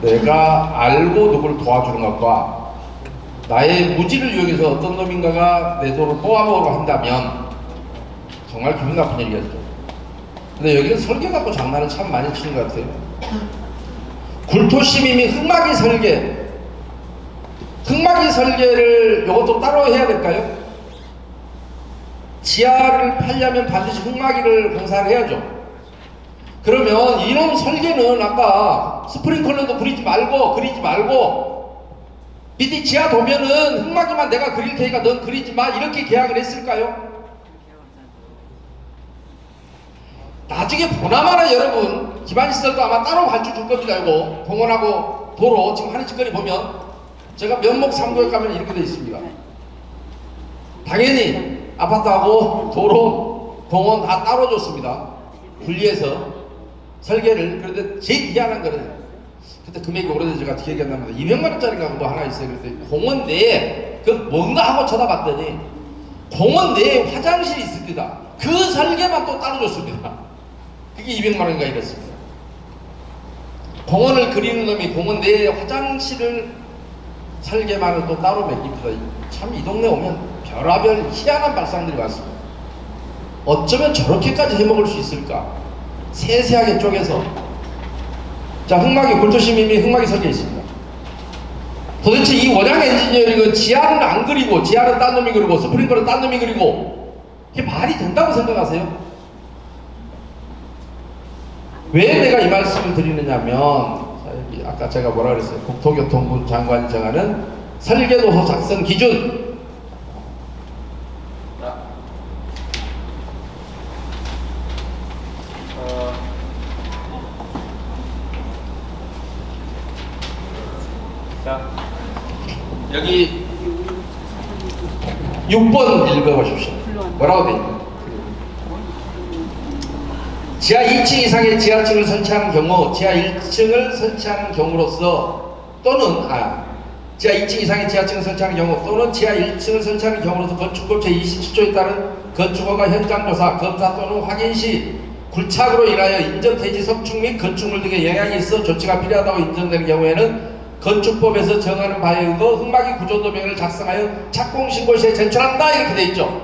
내가 알고 누구를 도와주는 것과 나의 무지를 이용해서 어떤 놈인가가 내 돈을 뽑아먹으러 한다면 정말 기분 나쁜 일이겠죠. 근데 여기는 설계 갖고 장난을 참 많이 치는 것 같아요. 굴토심 이미 흙막이 설계를 이것도 따로 해야 될까요? 지하를 팔려면 반드시 흙막이를 공사를 해야죠. 그러면 이런 설계는 아까 스프링클러도 그리지 말고 밑에 지하 도면은 흙막이만 내가 그릴 테니까 넌 그리지 마 이렇게 계약을 했을까요? 나중에 보나마나 여러분 기반시설도 아마 따로 발주 줄 겁니다. 이거 공원하고 도로 지금 하는 짓거리 보면 제가 면목 3구역 가면 이렇게 돼 있습니다. 당연히 아파트하고 도로 공원 다 따로 줬습니다. 분리해서 설계를. 그런데 제일 희한한 거는 그때 금액이 오래돼서 제가 기억이 안 납니다. 200만 원짜리가 뭐 하나 있어요. 그런데 공원 내에 그 뭔가 하고 쳐다봤더니 공원 내에 화장실이 있습니다. 그 설계만 또 따로 줬습니다. 그게 200만 원인가 이랬습니다. 공원을 그리는 놈이 공원 내에 화장실을 설계만을 또 따로 맡깁니다. 참 이 동네 오면 별하별 희한한 발상들이 많습니다. 어쩌면 저렇게까지 해먹을 수 있을까? 세세하게 쪼개서. 자, 흙막이 굴토심이 흙막이 설계 있습니다. 도대체 이 원양 엔지니어링은 지하는 안 그리고 지하는 딴 놈이 그리고 스프링클러는 딴 놈이 그리고 이게 말이 된다고 생각하세요? 왜 내가 이 말씀을 드리느냐면 아까 제가 뭐라 그랬어요? 국토교통부 장관이 정하는 설계도서 작성 기준. 자, 여기 6번 읽어보십시오. 뭐라고 돼 있나요? 지하 2층 이상의 지하층을 설치하는 경우 지하 1층을 설치하는 경우로서 또는 지하 2층 이상의 지하층을 설치하는 경우 또는 지하 1층을 설치하는 경우로서 건축법 제27조에 따른 건축허가 현장조사, 검사 또는 확인 시 굴착으로 인하여 인접 대지 석축 및 건축물 등의 영향이 있어 조치가 필요하다고 인정되는 경우에는 건축법에서 정하는 바에 의거 흙막이 구조도면을 작성하여 착공신고시에 제출한다 이렇게 돼 있죠.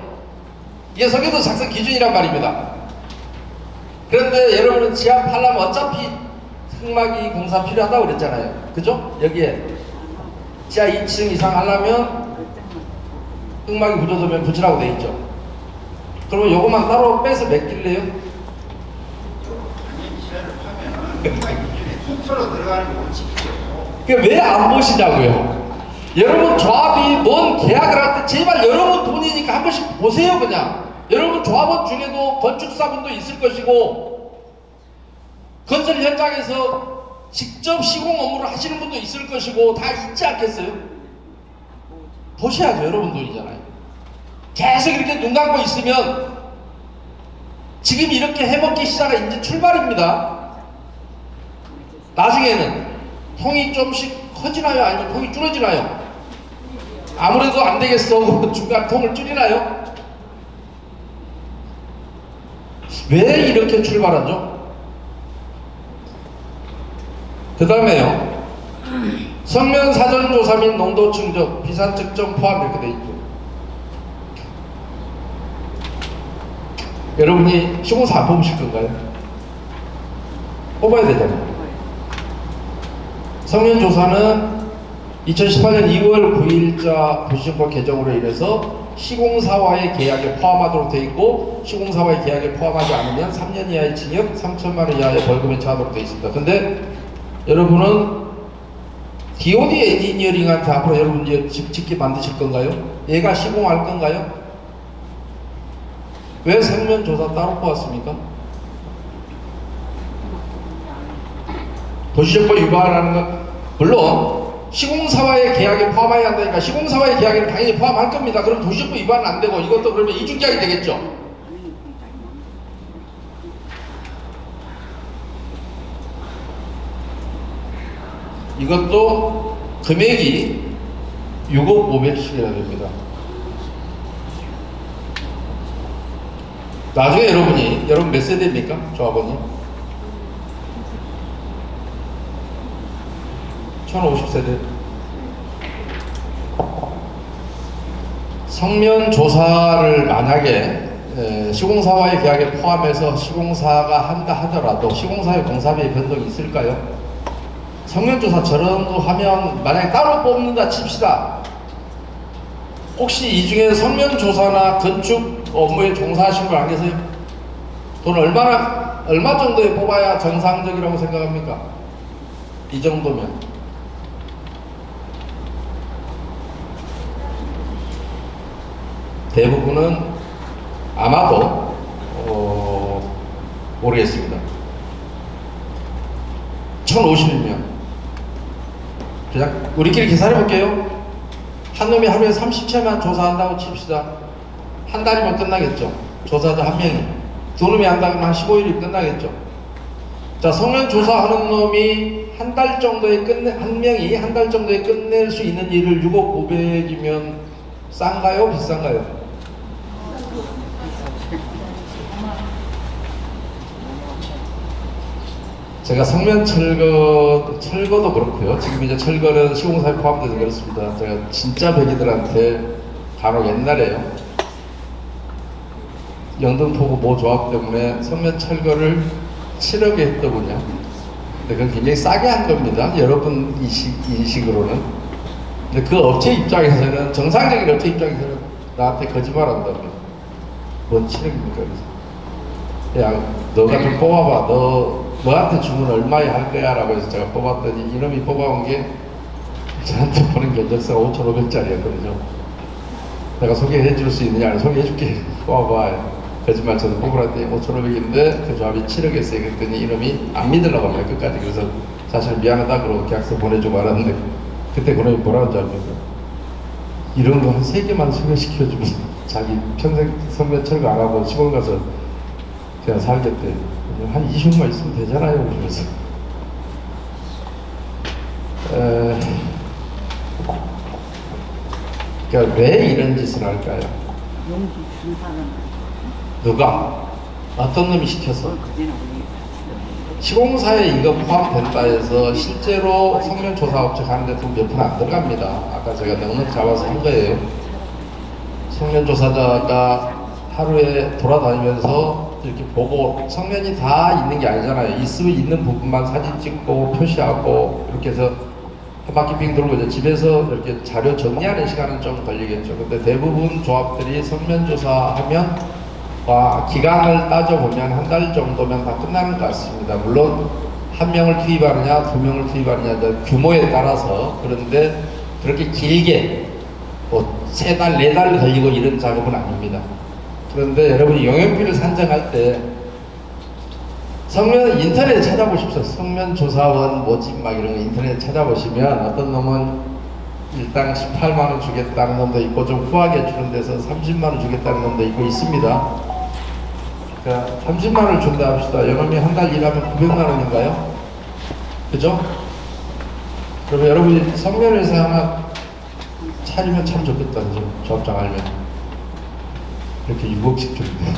이게 설계도 작성 기준이란 말입니다. 그런데 여러분은 지하 팔려면 어차피 흙막이 공사 필요하다고 그랬잖아요. 그죠? 여기에 지하 2층 이상 하려면 흙막이 구조도면 붙이라고 돼 있죠. 그러면 요것만 따로 빼서 맡길래요? 당연히 시간을 파면은 순서로 들어가는 게 원칙이죠. 왜 안 보시냐고요? 여러분 조합이 뭔 계약을 할 때 제발 여러분 돈이니까 한 번씩 보세요. 그냥 여러분 조합원 중에도 건축사분도 있을 것이고 건설 현장에서 직접 시공 업무를 하시는 분도 있을 것이고 다 있지 않겠어요? 보셔야죠. 여러분 돈이잖아요. 계속 이렇게 눈 감고 있으면 지금 이렇게 해먹기 시작은 이제 출발입니다. 나중에는 통이 좀씩 커지나요? 아니면 통이 줄어지나요? 아무래도 안 되겠어. 중간 통을 줄이나요? 왜 이렇게 출발하죠? 그 다음에요. 성면 사전조사 및 농도 충족, 비산 측정 포함 이렇게 돼 있죠. 여러분이 시공사 안 뽑으실 건가요? 뽑아야 되잖아요. 성면 조사는 2018년 2월 9일자 도시정법 개정으로 인해서 시공사와의 계약에 포함하도록 되어 있고 시공사와의 계약에 포함하지 않으면 3년 이하의 징역 3천만 원 이하의 벌금에 처하도록 되어 있습니다. 근데 여러분은 DOD 엔지니어링한테 앞으로 여러분 이제 집 짓게 만드실 건가요? 얘가 시공할 건가요? 왜 성면 조사 따로 뽑았습니까? 도시정법 위반하는 건 물론 시공사와의 계약에 포함해야 한다니까 시공사와의 계약에는 당연히 포함할 겁니다. 그럼 도시정법 위반은 안 되고 이것도 그러면 이중계약이 되겠죠. 이것도 금액이 6억 500씩이나 됩니다. 나중에 여러분 몇 세대입니까? 조합원이? 1050세대. 성면 조사를 만약에 시공사와의 계약에 포함해서 시공사가 한다 하더라도 시공사의 공사비의 변동이 있을까요? 성면 조사 저런도 하면 만약에 따로 뽑는다 칩시다. 혹시 이 중에 성면 조사나 건축 업무에 종사하신 분 안 계세요? 돈 얼마 정도에 뽑아야 정상적이라고 생각합니까? 이 정도면. 대부분은 아마도 모르겠습니다. 1050명. 그냥 우리끼리 계산해 볼게요. 한 놈이 하루에 30채만 조사한다고 칩시다. 한 달이면 끝나겠죠. 조사자 한 명이. 두 놈이 한다면 한 15일이 끝나겠죠. 자, 성면 조사하는 놈이 한 달 정도에 한 명이 한 달 정도에 끝낼 수 있는 일을 6억 500이면 싼가요? 비싼가요? 제가 성면 철거도 그렇고요. 지금 이제 철거는 시공사에 포함돼서 그렇습니다. 제가 진짜 백이들한테 간혹 옛날에요. 영등포구 모 조합 때문에 성면 철거를 7억에 했더군요. 근데 그건 굉장히 싸게 한 겁니다. 여러분 인식으로는. 근데 그 업체 입장에서는, 정상적인 업체 입장에서는 나한테 거짓말 한다고요. 뭔 7억입니까? 그래서 야, 너가 좀 뽑아봐. 너한테 주문 얼마에 할 거야? 라고 해서 제가 뽑았더니 이놈이 뽑아온 게 저한테 보는 견적서가 5,500짜리였거든요. 내가 소개해 줄 수 있느냐? 소개해 줄게. 뽑아봐. 거짓말 쳐서 뽑으라더니 5,500인데 그 조합이 7억 했어요. 그랬더니 이놈이 안 믿으려고 합니다. 끝까지. 그래서 사실 미안하다 그러고 계약서 보내주고 말았는데 그때 그놈이 뭐라는 줄 압니까? 이런 거 한 3개만 소개시켜주면 자기 평생 성면 철거 안 하고 시골 가서 그냥 살겠대. 한 20만 있으면 되잖아요. 그러면서. 그러니까 왜 이런 짓을 할까요? 용기 준 사람. 누가? 어떤 놈이 시켜서? 그때는 우리 시공사에 이거 포함된다 해서 실제로 성면 조사업체 가는데 돈 몇 푼 안 들어갑니다. 아까 제가 넉넉 잡아서 한 거예요. 성면 조사자가 하루에 돌아다니면서 이렇게 보고 성면이 다 있는 게 아니잖아요. 있으면 있는 부분만 사진 찍고 표시하고 이렇게 해서 한 바퀴 빙 돌고 이제 집에서 이렇게 자료 정리하는 시간은 좀 걸리겠죠. 근데 대부분 조합들이 성면 조사하면 기간을 따져보면 한 달 정도면 다 끝나는 것 같습니다. 물론 한 명을 투입하느냐 두 명을 투입하느냐 규모에 따라서. 그런데 그렇게 길게 뭐 3달 4달 걸리고 이런 작업은 아닙니다. 그런데 여러분이 용역비를 산정할 때 성면 인터넷에 찾아보십시오. 성면조사원 모집 막 이런 거 인터넷에 찾아보시면 어떤 놈은 일당 18만원 주겠다는 놈도 있고 좀 후하게 주는 데서 30만원 주겠다는 놈도 있고 있습니다. 그러니까 30만원을 준다 합시다. 여러분이 한 달 일하면 900만원인가요? 그죠? 그러면 여러분이 성면회사 하나 차리면 참 좋겠다. 그죠? 조합장 알면 이렇게 6억씩 주는데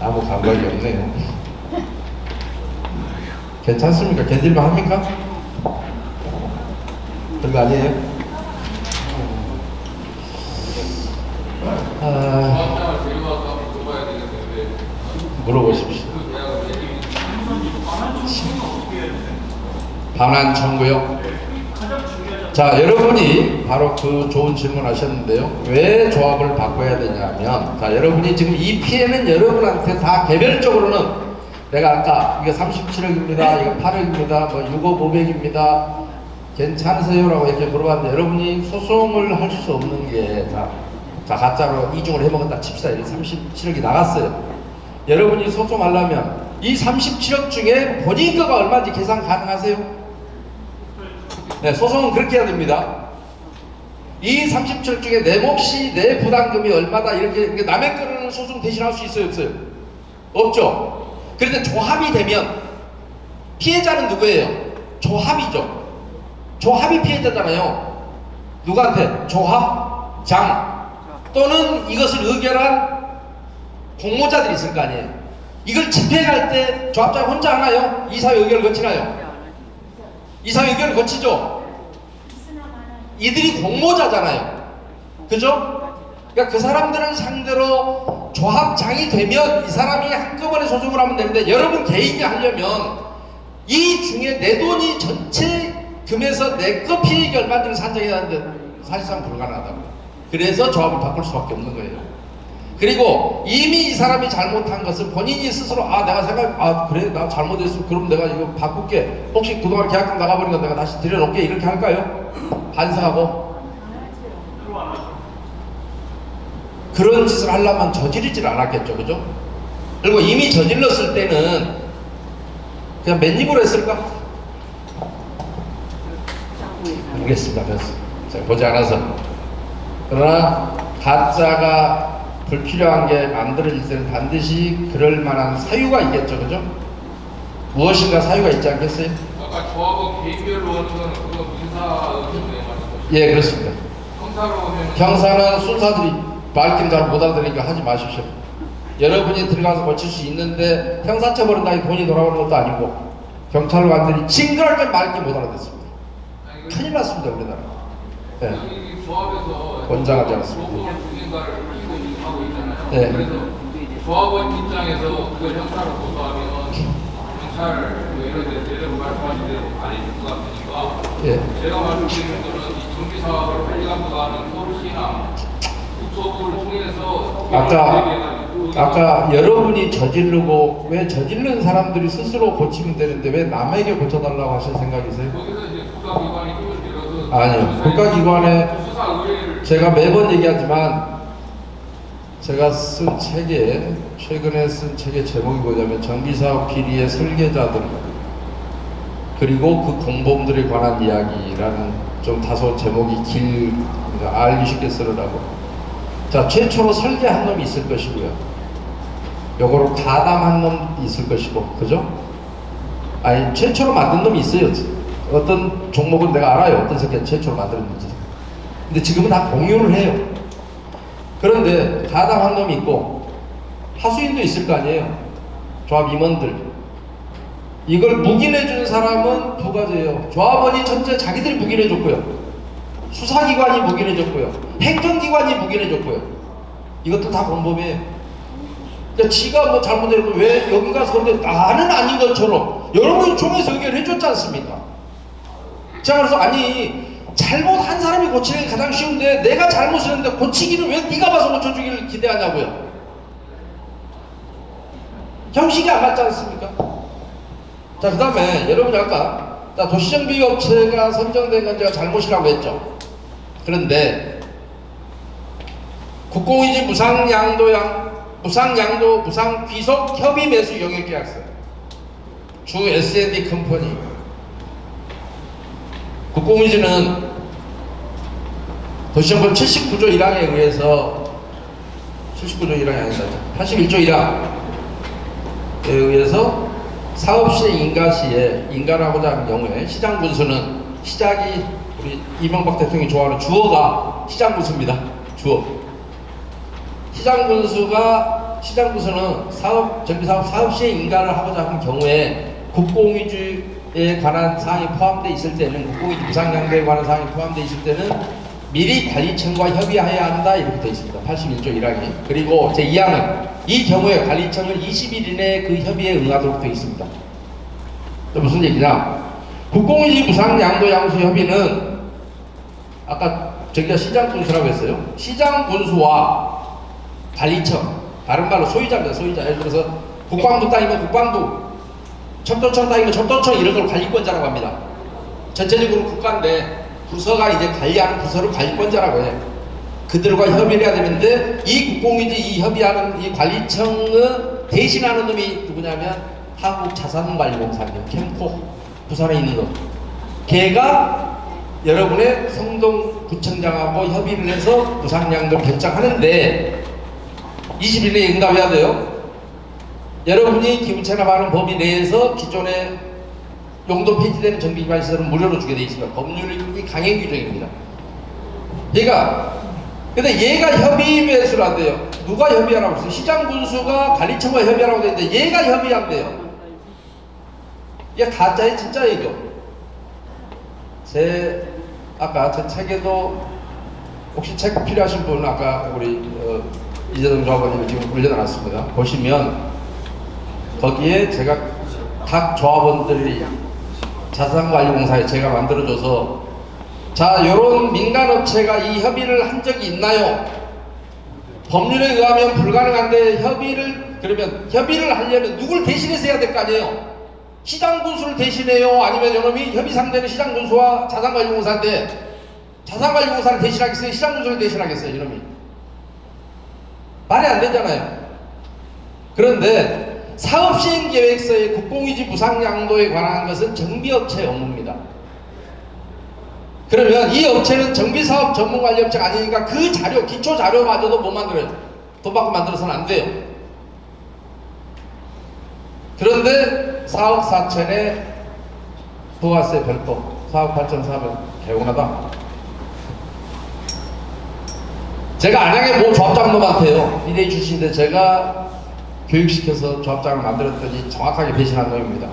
아무 감각이 없네요. 괜찮습니까? 견딜만 합니까? 그런 거 아니에요? 물어보십시오. 반환 청구요? 자, 여러분이 바로 그 좋은 질문 하셨는데요. 왜 조합을 바꿔야 되냐면, 자, 여러분이 지금 이 피해는 여러분한테 다 개별적으로는 내가 아까 이거 37억입니다, 이거 8억입니다, 뭐 6억 500입니다, 괜찮으세요? 라고 이렇게 물어봤는데, 여러분이 소송을 할 수 없는 게, 자, 가짜로 이중을 해먹었다 칩시다. 이게 37억이 나갔어요. 여러분이 소송하려면 이 37억 중에 본인 거가 얼마인지 계산 가능하세요? 네, 소송은 그렇게 해야 됩니다. 이 37억 중에 내 몫이, 내 부담금이 얼마다, 이렇게 남의 거는 소송 대신할 수 있어요, 없어요? 없죠? 그런데 조합이 되면 피해자는 누구예요? 조합이죠. 조합이 피해자잖아요. 누구한테? 조합장 또는 이것을 의결한 공모자들이 있을 거 아니에요. 이걸 집행할 때 조합장 혼자 하나요? 이사회 의결을 거치나요? 이사회 의결을 거치죠? 이들이 공모자잖아요. 그죠? 그러니까 그 사람들을 상대로 조합장이 되면 이 사람이 한꺼번에 소송을 하면 되는데, 여러분 개인이 하려면 이 중에 내 돈이 전체 금에서 내 거 피해액이 얼마인지를 산정해야 하는데 사실상 불가능하다고. 그래서 조합을 바꿀 수밖에 없는 거예요. 그리고 이미 이 사람이 잘못한 것은 본인이 스스로 내가 그래 나 잘못했어, 그럼 내가 이거 바꿀게, 혹시 그동안 계약금 나가버린 거 내가 다시 들여놓을게, 이렇게 할까요? 반성하고. 그런 짓을 하려면 저지르질 않았겠죠. 그죠? 그리고 이미 저질렀을 때는 그냥 맨입으로 했을까? 모르겠습니다. 제가 보지 않아서. 그러나 가짜가 불필요한 게 만들어질 때는 반드시 그럴 만한 사유가 있겠죠. 그죠? 무엇인가 사유가 있지 않겠어요? 아까 조합원 개인별로 하는 건 그거 민사의견에 말씀하시죠? 예, 그렇습니다. 형사로 하면 형사는 순사들이 말귀를 잘 못 알아들으니까 하지 마십시오. 여러분이 들어가서 고칠 수 있는데 형사처벌은 돈이 돌아오는 것도 아니고, 경찰로 갔더니 징그러울 때 말귀 못 알아듣습니다. 큰일 났습니다, 우리나라. 예. 여기 조합에서 권장하지 않습니다. 소송을 누군가를 하고 있잖아요. 네. 그래서 조합원 입장에서 그걸 형사로 고소하면 경찰 뭐 이런 데 대대로 말씀하신 대로 안 해줄 것 같으니까, 예. 제가 말씀드리는 거는 이 정비 사업을 관리감독 하는 서울시나 국토부를 통해서 아까 여러분이 저지르고, 왜 저지른 사람들이 스스로 고치면 되는데 왜 남에게 고쳐달라고 하실 생각이세요? 거기서 이제 국가기관이 힘을 들어서 아니요. 국가기관에 수사 의뢰를 제가 매번 얘기하지만, 제가 쓴 책에, 최근에 쓴 책의 제목이 뭐냐면 정비사업 비리의 설계자들 그리고 그 공범들에 관한 이야기라는 좀 다소 제목이 알기 쉽게 쓰느라고. 자, 최초로 설계한 놈이 있을 것이고요, 요거로 가담한 놈이 있을 것이고, 그죠? 아니, 최초로 만든 놈이 있어요. 어떤 종목은 내가 알아요, 어떤 설계 최초로 만들었는지. 근데 지금은 다 공유를 해요. 그런데 가담한 놈이 있고 하수인도 있을 거 아니에요. 조합 임원들. 이걸 묵인해 준 사람은 두 가지예요. 조합원이 전체 자기들이 묵인해 줬고요, 수사기관이 묵인해 줬고요, 행정기관이 묵인해 줬고요. 이것도 다 공범이에요. 그러니까 지가 뭐 잘못했고 왜 여기 가서, 그런데 나는 아닌 것처럼 여러분이 총에서 의견을 해줬지 않습니까? 제가 그래서 잘못한 사람이 고치는 게 가장 쉬운데 내가 잘못을 했는데 고치기를 왜 네가 봐서 고쳐주기를 기대하냐고요. 형식이 안 맞지 않습니까? 자, 그 다음에 여러분이 아까 도시정비업체가 선정된 건 제가 잘못이라고 했죠. 그런데 국공유지 무상귀속 협의매수 영역계약서 주 S&D 컴퍼니 국공유지는 도시정법 79조 1항에 의해서 79조 1항이 아니다 81조 1항에 의해서 사업시행 인가시에 인가를 하고자 하는 경우에 시장군수는 시작이 우리 이명박 대통령이 좋아하는 주어가 시장군수입니다. 주어. 시장군수는 정비사업 사업시행 인가를 하고자 하는 경우에 국공유지에 관한 사항이 포함되어 있을 때는 국공유지 무상양도에 관한 사항이 포함되어 있을 때는 미리 관리청과 협의해야 한다 이렇게 되어 있습니다. 81조 1항이. 그리고 제2항은 이 경우에 관리청은 20일 이내에 그 협의에 응하도록 되어 있습니다. 또 무슨 얘기냐? 국공유지 무상양도양수협의는 아까 저기가 시장군수라고 했어요. 시장군수와 관리청, 다른 말로 소유자입니다. 소유자. 예를 들어서 국방부 땅이면 국방부, 척도청 땅이면 척도청 이런 걸 관리권자라고 합니다. 전체적으로 국가인데 부서가 이제 관리하는 부서를 관리권자라고 해요. 그들과 협의를 해야 되는데 이 국공유지 이 협의하는 이 관리청은 대신하는 놈이 누구냐면 한국자산관리공사입니다. 캠코 부산에 있는 놈. 걔가 여러분의 성동구청장하고 협의를 해서 무상양도를 결정하는데 20일 내에 응답해야 돼요. 여러분이 기부채납하는 범위 내에서 기존에 용도 폐지되는 정비기반시설은 무료로 주게 되어 있습니다. 법률이 강행 규정입니다. 근데 얘가 협의 매수를 한대요. 누가 협의하라고 했어요? 시장군수가 관리청과 협의하라고 했는데 얘가 협의한대요. 이게 가짜에 진짜 이거. 아까 제 책에도 혹시 책 필요하신 분은 아까 우리 이재동 조합원님이 지금 올려놨습니다. 보시면 거기에 제가 각 조합원들이 자산관리공사에 제가 만들어줘서 자, 요런 민간업체가 이 협의를 한 적이 있나요? 법률에 의하면 불가능한데 협의를 하려면 누굴 대신해서 해야 될 거 아니에요? 시장군수를 대신해요? 아니면 요놈이 협의 상대는 시장군수와 자산관리공사인데 자산관리공사를 대신하겠어요? 시장군수를 대신하겠어요? 이놈이 말이 안 되잖아요. 그런데 사업시행계획서의 국공유지 무상양도에 관한 것은 정비업체의 업무입니다. 그러면 이 업체는 정비사업 전문관리업체가 아니니까 그 자료, 기초 자료마저도 못 만들어요. 돈 받고 만들어서는 안 돼요. 그런데 4억 4천에 부가세 별도 4억 8천 사면 개운하다. 제가 안양에 모 조합장놈한테요. 비대위 출신인데 제가 교육시켜서 조합장을 만들었더니 정확하게 배신한 놈입니다.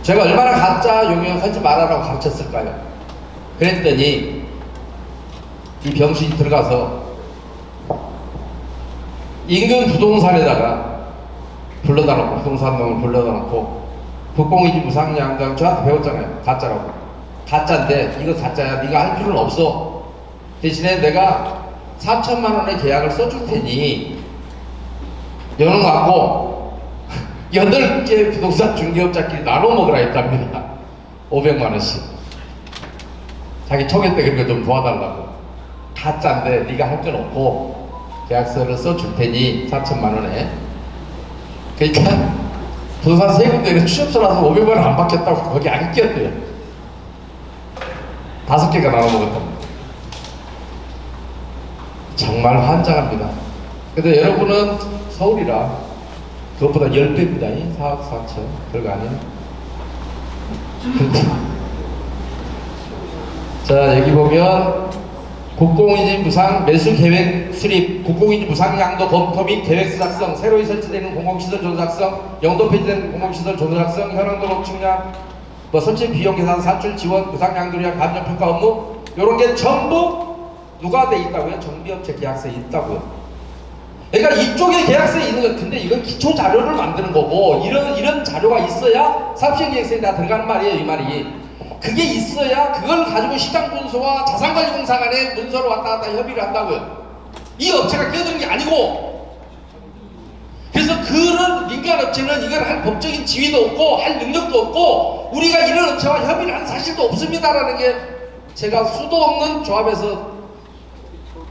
제가 얼마나 가짜 용역하지 말아라고 가르쳤을까요? 그랬더니 이 병신이 들어가서 인근 부동산에다가 불러다 놓고 부동산 놈을 불러다 놓고 국공유지 무상양도를 저한테 배웠잖아요. 가짜라고. 가짜인데 이거 가짜야. 네가 할 필요는 없어. 대신에 내가 4천만 원의 계약을 써줄 테니 여는 갖고 8개 부동산 중개업자끼리 나눠 먹으라 했답니다. 500만 원씩. 자기 초기 때 그런 거 좀 도와달라고. 가짜인데 네가 할 건 없고 계약서를 써줄 테니 4천만 원에. 그러니까 부동산 세 군데는 취업서라서 500만 원 안 받겠다고 거기 안 끼었대요. 5개가 나눠 먹었답니다. 정말 환장합니다. 근데 여러분은 서울이라 그것보다 10배입니다. 4억 4천. 별거 아니에요. 자, 여기 보면 국공유지 무상 매수 계획 수립, 국공유지 무상 양도 검토 및 계획서 작성, 새로이 설치되는 공공시설 조사 작성, 영도 폐지된 공공시설 조사 작성, 현황도로 측량, 설치 비용 계산, 산출 지원, 무상 양도에 대한 감정 평가 업무, 이런 게 전부 누가 돼 있다고요? 정비업체 계약서에 있다고요. 그러니까 이쪽에 계약서에 있는 거, 근데 이건 기초 자료를 만드는 거고 이런 자료가 있어야 사업시행계획서에 다 들어가는 말이에요. 이 말이. 그게 있어야 그걸 가지고 시장군수와 자산관리공사 간에 문서로 왔다 갔다 협의를 한다고요. 이 업체가 끼어드는 게 아니고. 그래서 그런 민간 업체는 이걸 할 법적인 지위도 없고 할 능력도 없고 우리가 이런 업체와 협의를 한 사실도 없습니다라는 게 제가 수도 없는 조합에서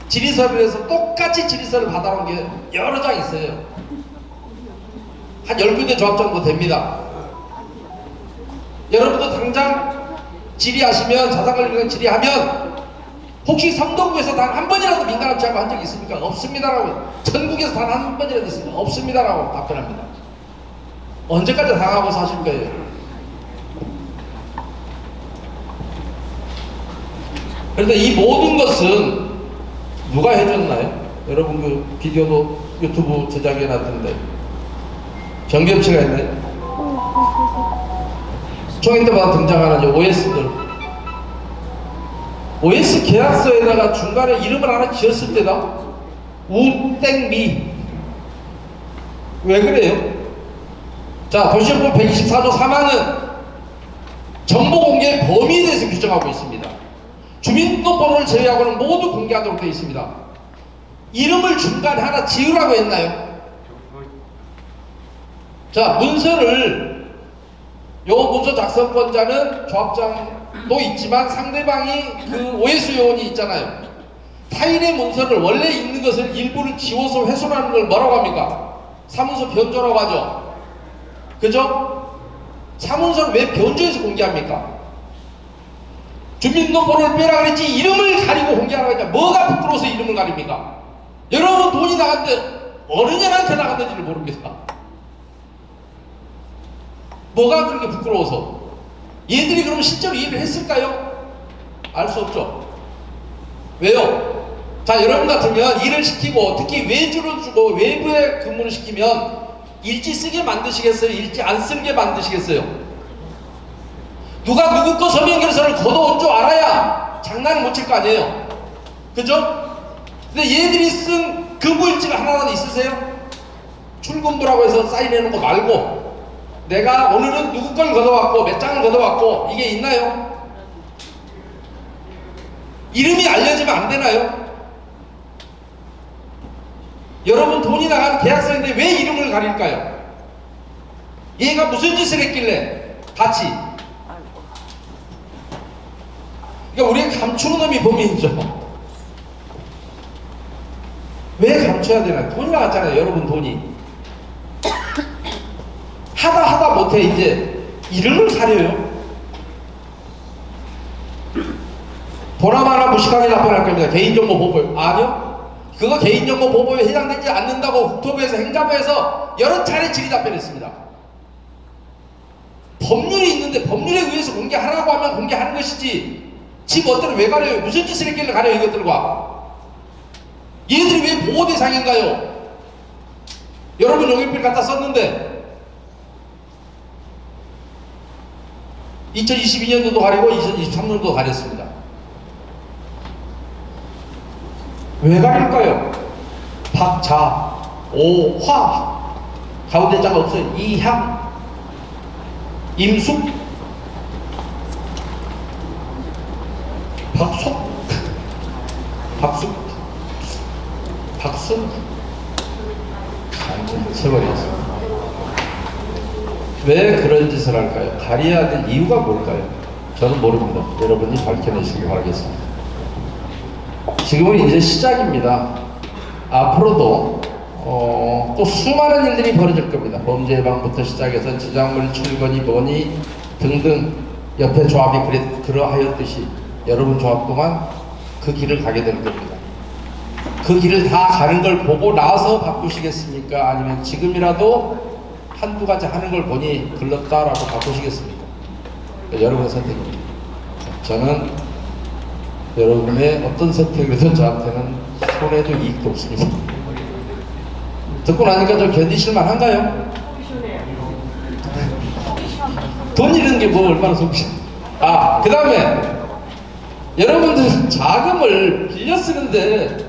질의서를 해서 똑같이 질의서를 받아온 게 여러 장 있어요. 한 10군데 조합 정도 됩니다. 여러분도 당장 질의하시면 자산관리공사 질의하면 혹시 성동구에서 단 한 번이라도 민간업체하고 한 적이 있습니까? 없습니다라고. 전국에서 단 한 번이라도 있습니까? 없습니다라고 답변합니다. 언제까지 당하고 사실 거예요? 그런데 이 모든 것은 누가 해줬나요? 여러분 그 비디오도 유튜브 제작해 놨던데 정비업체가 했나요? 총회 때마다 등장하는 이제 OS들 OS 계약서에다가 중간에 이름을 하나 지었을 때다 우땡미 왜 그래요? 자 도시정법 124조 3항은 정보공개의 범위에 대해서 규정하고 있습니다. 주민등록번호를 제외하고는 모두 공개하도록 되어 있습니다. 이름을 중간에 하나 지으라고 했나요? 자 문서를 요 문서 작성권자는 조합장도 있지만 상대방이 그 OS 요원이 있잖아요. 타인의 문서를 원래 있는 것을 일부를 지워서 훼손하는 걸 뭐라고 합니까? 사문서 변조라고 하죠. 그죠? 사문서를 왜 변조해서 공개합니까? 주민등록번호를 빼라 그랬지 이름을 가리고 공개하라고 했냐? 뭐가 부끄러워서 이름을 가립니까? 여러분 돈이 나갔는데 어느 년한테 나갔는지를 모릅니다. 뭐가 그렇게 부끄러워서? 얘들이 그러면 실제로 이해를 했을까요? 알 수 없죠. 왜요? 자 여러분 같으면 일을 시키고 특히 외주를 주고 외부에 근무를 시키면 일지 쓰게 만드시겠어요? 일지 안 쓰게 만드시겠어요? 누가 누구 거 서명결서를 걷어온 줄 알아야 장난을 못 칠 거 아니에요. 그죠? 근데 얘들이 쓴 근무일지가 하나라도 있으세요? 출근부라고 해서 사인해놓은 거 말고 내가 오늘은 누구 걸 걷어왔고 몇 장을 걷어왔고 이게 있나요? 이름이 알려지면 안 되나요? 여러분 돈이 나간 계약서인데 왜 이름을 가릴까요? 얘가 무슨 짓을 했길래 같이 그러니까 우리가 감추는 놈이 범인이죠. 왜 감춰야 되나? 돈이 나갔잖아요. 여러분 돈이 하다 못해 이제 이름을 가려요. 보나마나 무식하게 답변할 겁니다. 개인정보 보호법 아니요? 그거 개인정보 보호법에 해당되지 않는다고 국토부에서 행자부에서 여러 차례 질의 답변했습니다. 법률이 있는데 법률에 의해서 공개하라고 하면 공개하는 것이지 지 멋대로 왜 가려요? 무슨 짓을 했길래 가려요 이것들과? 얘들이 왜 보호 대상인가요? 여러분 용역비를 갖다 썼는데 2022년도도 가리고 2023년도도 가렸습니다. 왜 가릴까요? 박자, 오화 가운데 자가 없어요. 이향, 임숙, 박숙, 세버렸습니다. 왜 그런 짓을 할까요? 가려야 될 이유가 뭘까요? 저는 모릅니다. 여러분이 밝혀내시기 바라겠습니다. 지금은 이제 시작입니다. 앞으로도 또 수많은 일들이 벌어질 겁니다. 범죄 예방부터 시작해서 지작물 출근이 뭐니 등등 옆에 조합이 그러하였듯이 여러분 조합 또한 그 길을 가게 될 겁니다. 그 길을 다 가는 걸 보고 나서 바꾸시겠습니까? 아니면 지금이라도 한두 가지 하는 걸 보니 글렀다라고 바꾸시겠습니까? 여러분의 선택입니다. 저는 여러분의 어떤 선택이든 저한테는 손해도 이익도 없습니다. 듣고 나니까 좀 견디실만 한가요? 돈 잃은 게 뭐 얼마나 속이. 그 다음에 여러분들 자금을 빌려 쓰는데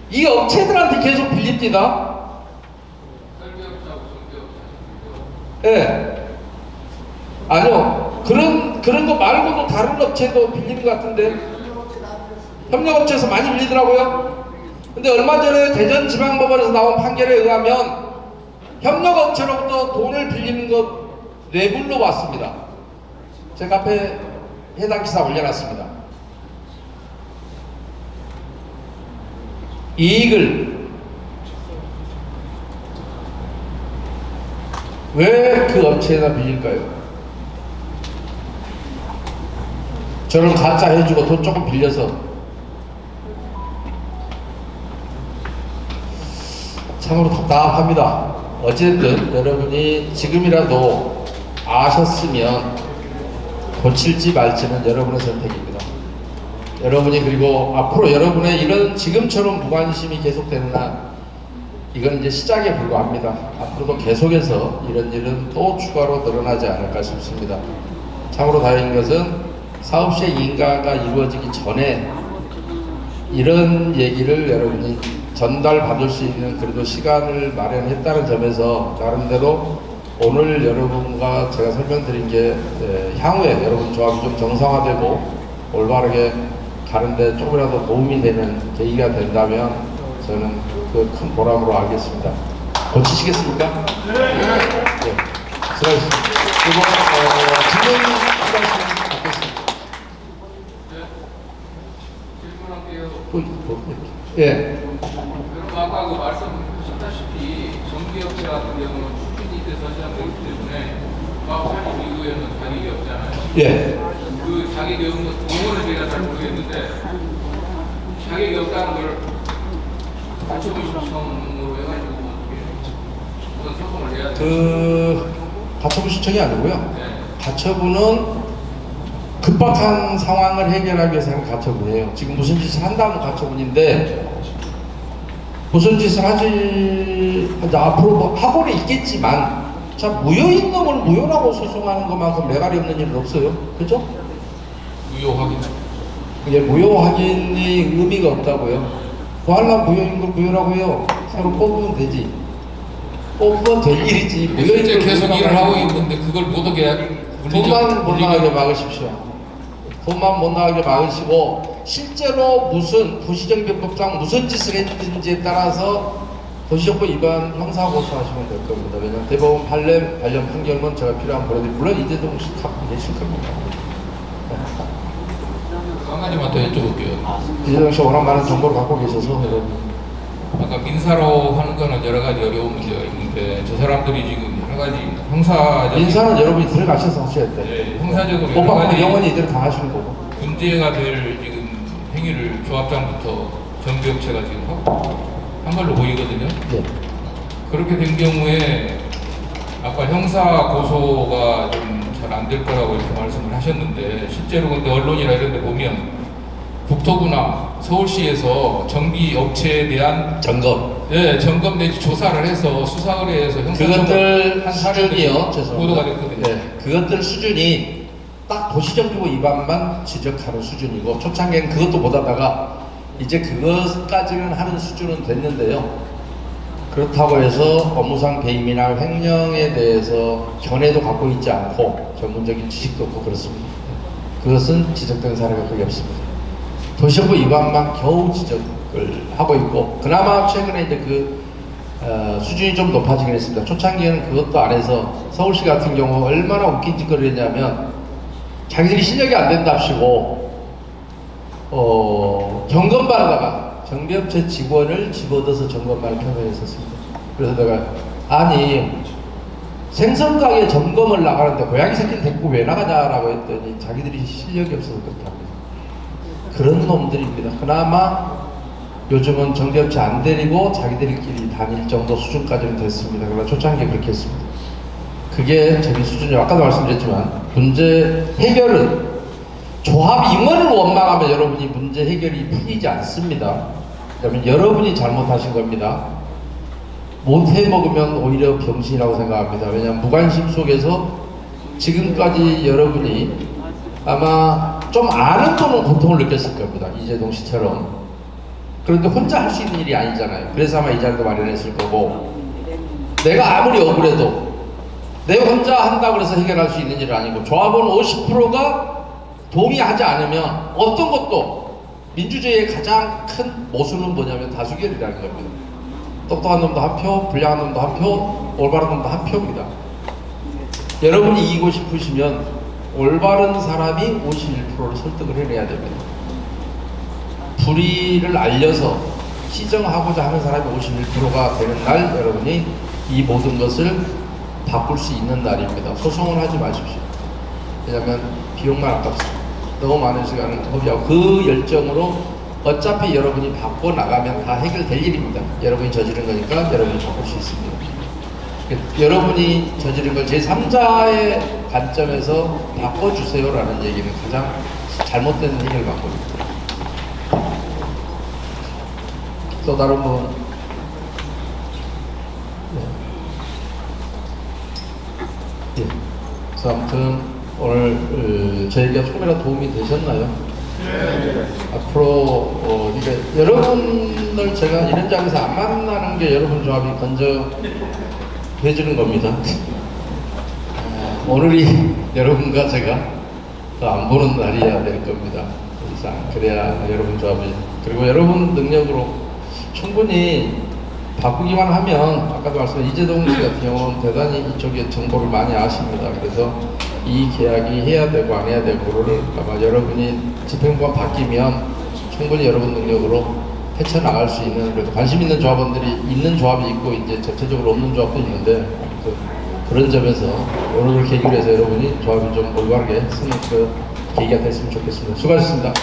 이 업체들한테 계속 빌립니다. 예. 아니요. 그런 그런 거 말고도 다른 업체도 빌리는 것 같은데 협력업체에서 많이 빌리더라고요. 근데 얼마 전에 대전지방법원에서 나온 판결에 의하면 협력업체로부터 돈을 빌리는 것 뇌물로 왔습니다. 제 카페에 해당 기사 올려놨습니다. 이익을 왜 그 업체에다 빌릴까요? 저는 가짜 해주고 돈 조금 빌려서 참으로 답답합니다. 어쨌든 여러분이 지금이라도 아셨으면 고칠지 말지는 여러분의 선택입니다. 여러분이 그리고 앞으로 여러분의 이런 지금처럼 무관심이 계속되는 한 이건 이제 시작에 불과합니다. 앞으로도 계속해서 이런 일은 또 추가로 늘어나지 않을까 싶습니다. 참으로 다행인 것은 사업시의 인가가 이루어지기 전에 이런 얘기를 여러분이 전달받을 수 있는 그래도 시간을 마련했다는 점에서 나름대로 오늘 여러분과 제가 설명드린 게 향후에 여러분 조합이 좀 정상화되고 올바르게 가는데 조금이라도 도움이 되는 계기가 된다면 저는 그 큰 보람으로 알겠습니다. 고치시겠습니까? 네. 수고하셨습니다. 그리고 질문 한 말씀 받겠습니다. 질문할게요. 예. 그럼 아까 그 말씀하셨다시피 정비업체 같은 경우는 수준이 때 설정되기 때문에 사업 설립 이후에는 자격이 없잖아요. 예. 그 자격이 없는 공원을 제가 잘 모르겠는데 자격이 없다는 걸 가처분 신청으로 해가지고 어떤 소송을 해야 돼요. 그 가처분 신청이 아니고요. 네. 가처분은 급박한 상황을 해결하기 위해서 하는 가처분이에요. 지금 무슨 짓을 한다는 가처분인데 무슨 짓을 하지 앞으로 뭐 하고는 있겠지만 자 무효인 놈을 무효라고 소송하는 것만큼 매갈이 없는 일은 없어요. 그죠? 무효 확인. 그게 무효 확인이 의미가 없다고요. 뭐 하려면 무효인 걸 무효라고 해요. 서로 뽑으면 되지. 뽑으면 될 일이지. 무효인 실제 걸 계속 무효라고 일을 하고 하면 있는데 그걸 못 하게 돈만 못 나가게 막으십시오. 돈만 못 나가게 막으시고 실제로 무슨 도시정비법상 무슨 짓을 했는지에 따라서 도시정보 위반 형사 고소하시면 될 겁니다. 왜냐하면 대법원 관련 판결문 제가 필요한 보내드리고 물론 이재동 씨 갖고 계실 겁니다. 한 가지만 더 여쭤볼게요. 이재동 씨 워낙 많은 정보를 갖고 계셔서 여러분. 아까 민사로 하는 거는 여러 가지 어려운 문제가 있는데 저 사람들이 지금 여러 가지 형사적인 민사는 여러분이 들어가셔서 하셔야 돼. 네, 형사적으로 여러 오빠 가지 영원히 이대로 당하시는 거고. 문제가 될 지금 행위를 조합장부터 정비업체가 지금 한 걸로 보이거든요. 네. 그렇게 된 경우에 아까 형사 고소가 좀 잘 안 될 거라고 이렇게 말씀을 하셨는데 실제로 근데 언론이나 이런 데 보면 국토부나 서울시에서 정비 업체에 대한 점검. 네, 점검 내지 조사를 해서 수사 의뢰해서 그것들 형사처벌 수준이요. 죄송합니다. 보도가 됐거든요. 네, 그것들 수준이 딱 도시정비법 위반만 지적하는 수준이고 초창기엔 그것도 못하다가 이제 그것까지는 하는 수준은 됐는데요. 그렇다고 해서 업무상 배임이나 횡령에 대해서 견해도 갖고 있지 않고 전문적인 지식도 없고 그렇습니다. 그것은 지적된 사례가 거의 없습니다. 도시정보 위반만 겨우 지적을 하고 있고 그나마 최근에 이제 그 수준이 좀 높아지긴 했습니다. 초창기에는 그것도 안 해서 서울시 같은 경우 얼마나 웃긴 짓거리를 했냐면 자기들이 실력이 안 된답시고 점검반에다가 정비업체 직원을 집어넣어서 점검반을 편성했었습니다. 그래서 내가 아니 생선가게 점검을 나가는데 고양이 새끼는 데리고 왜 나가냐라고 했더니 자기들이 실력이 없어서 그렇답니다. 그런 놈들입니다. 그나마 요즘은 정비업체 안 데리고 자기들끼리 다닐 정도 수준까지는 됐습니다. 그러나 초창기에 그렇게 했습니다. 그게 저기 수준이 아까도 말씀드렸지만 문제 해결은 조합 임원을 원망하면 여러분이 문제 해결이 풀리지 않습니다. 그러면 여러분이 잘못하신 겁니다. 못 해먹으면 오히려 병신이라고 생각합니다. 왜냐하면 무관심 속에서 지금까지 여러분이 아마 좀 아는 분은 고통을 느꼈을 겁니다. 이재동 씨처럼. 그런데 혼자 할 수 있는 일이 아니잖아요. 그래서 아마 이 자리도 마련했을 거고 내가 아무리 억울해도 내 혼자 한다고 해서 해결할 수 있는 일은 아니고 조합원 50%가 동의하지 않으면 어떤 것도 민주주의의 가장 큰 모순은 뭐냐면 다수결이라는 겁니다. 똑똑한 놈도 한 표, 불량한 놈도 한 표, 올바른 놈도 한 표입니다. 여러분이 이기고 싶으시면 올바른 사람이 51%를 설득을 해내야 됩니다. 불의를 알려서 시정하고자 하는 사람이 51%가 되는 날 여러분이 이 모든 것을 바꿀 수 있는 날입니다. 소송을 하지 마십시오. 왜냐하면 비용만 아깝습니다. 너무 많은 시간을 허비하고 그 열정으로 어차피 여러분이 바꿔 나가면 다 해결될 일입니다. 여러분이 저지른 거니까 여러분이 바꿀 수 있습니다. 여러분이 저지른 걸 제3자의 관점에서 바꿔주세요라는 얘기는 가장 잘못된 해결 방법입니다. 또 다른 분. 예. 그래서 아무튼 오늘 저에게 조금이라도 도움이 되셨나요? 네. 앞으로 이게 여러분들 제가 이런 자리에서 안 만나는 게 여러분 조합이 건져해주는 겁니다. 오늘이 여러분과 제가 더 안 보는 날이어야 될 겁니다. 그래야 여러분 조합이 그리고 여러분 능력으로 충분히 바꾸기만 하면 아까도 말씀드린 이재동 씨 같은 경우는 대단히 이쪽에 정보를 많이 아십니다. 그래서 이 계약이 해야 되고 안 해야 되고를 아마 여러분이 집행부가 바뀌면 충분히 여러분 능력으로 헤쳐나갈 수 있는 그래도 관심 있는 조합원들이 있는 조합이 있고 이제 전체적으로 없는 조합도 있는데 그런 점에서 오늘을 계기로 해서 여러분이 조합이 좀 올바르게 쓰는 그 계기가 됐으면 좋겠습니다. 수고하셨습니다.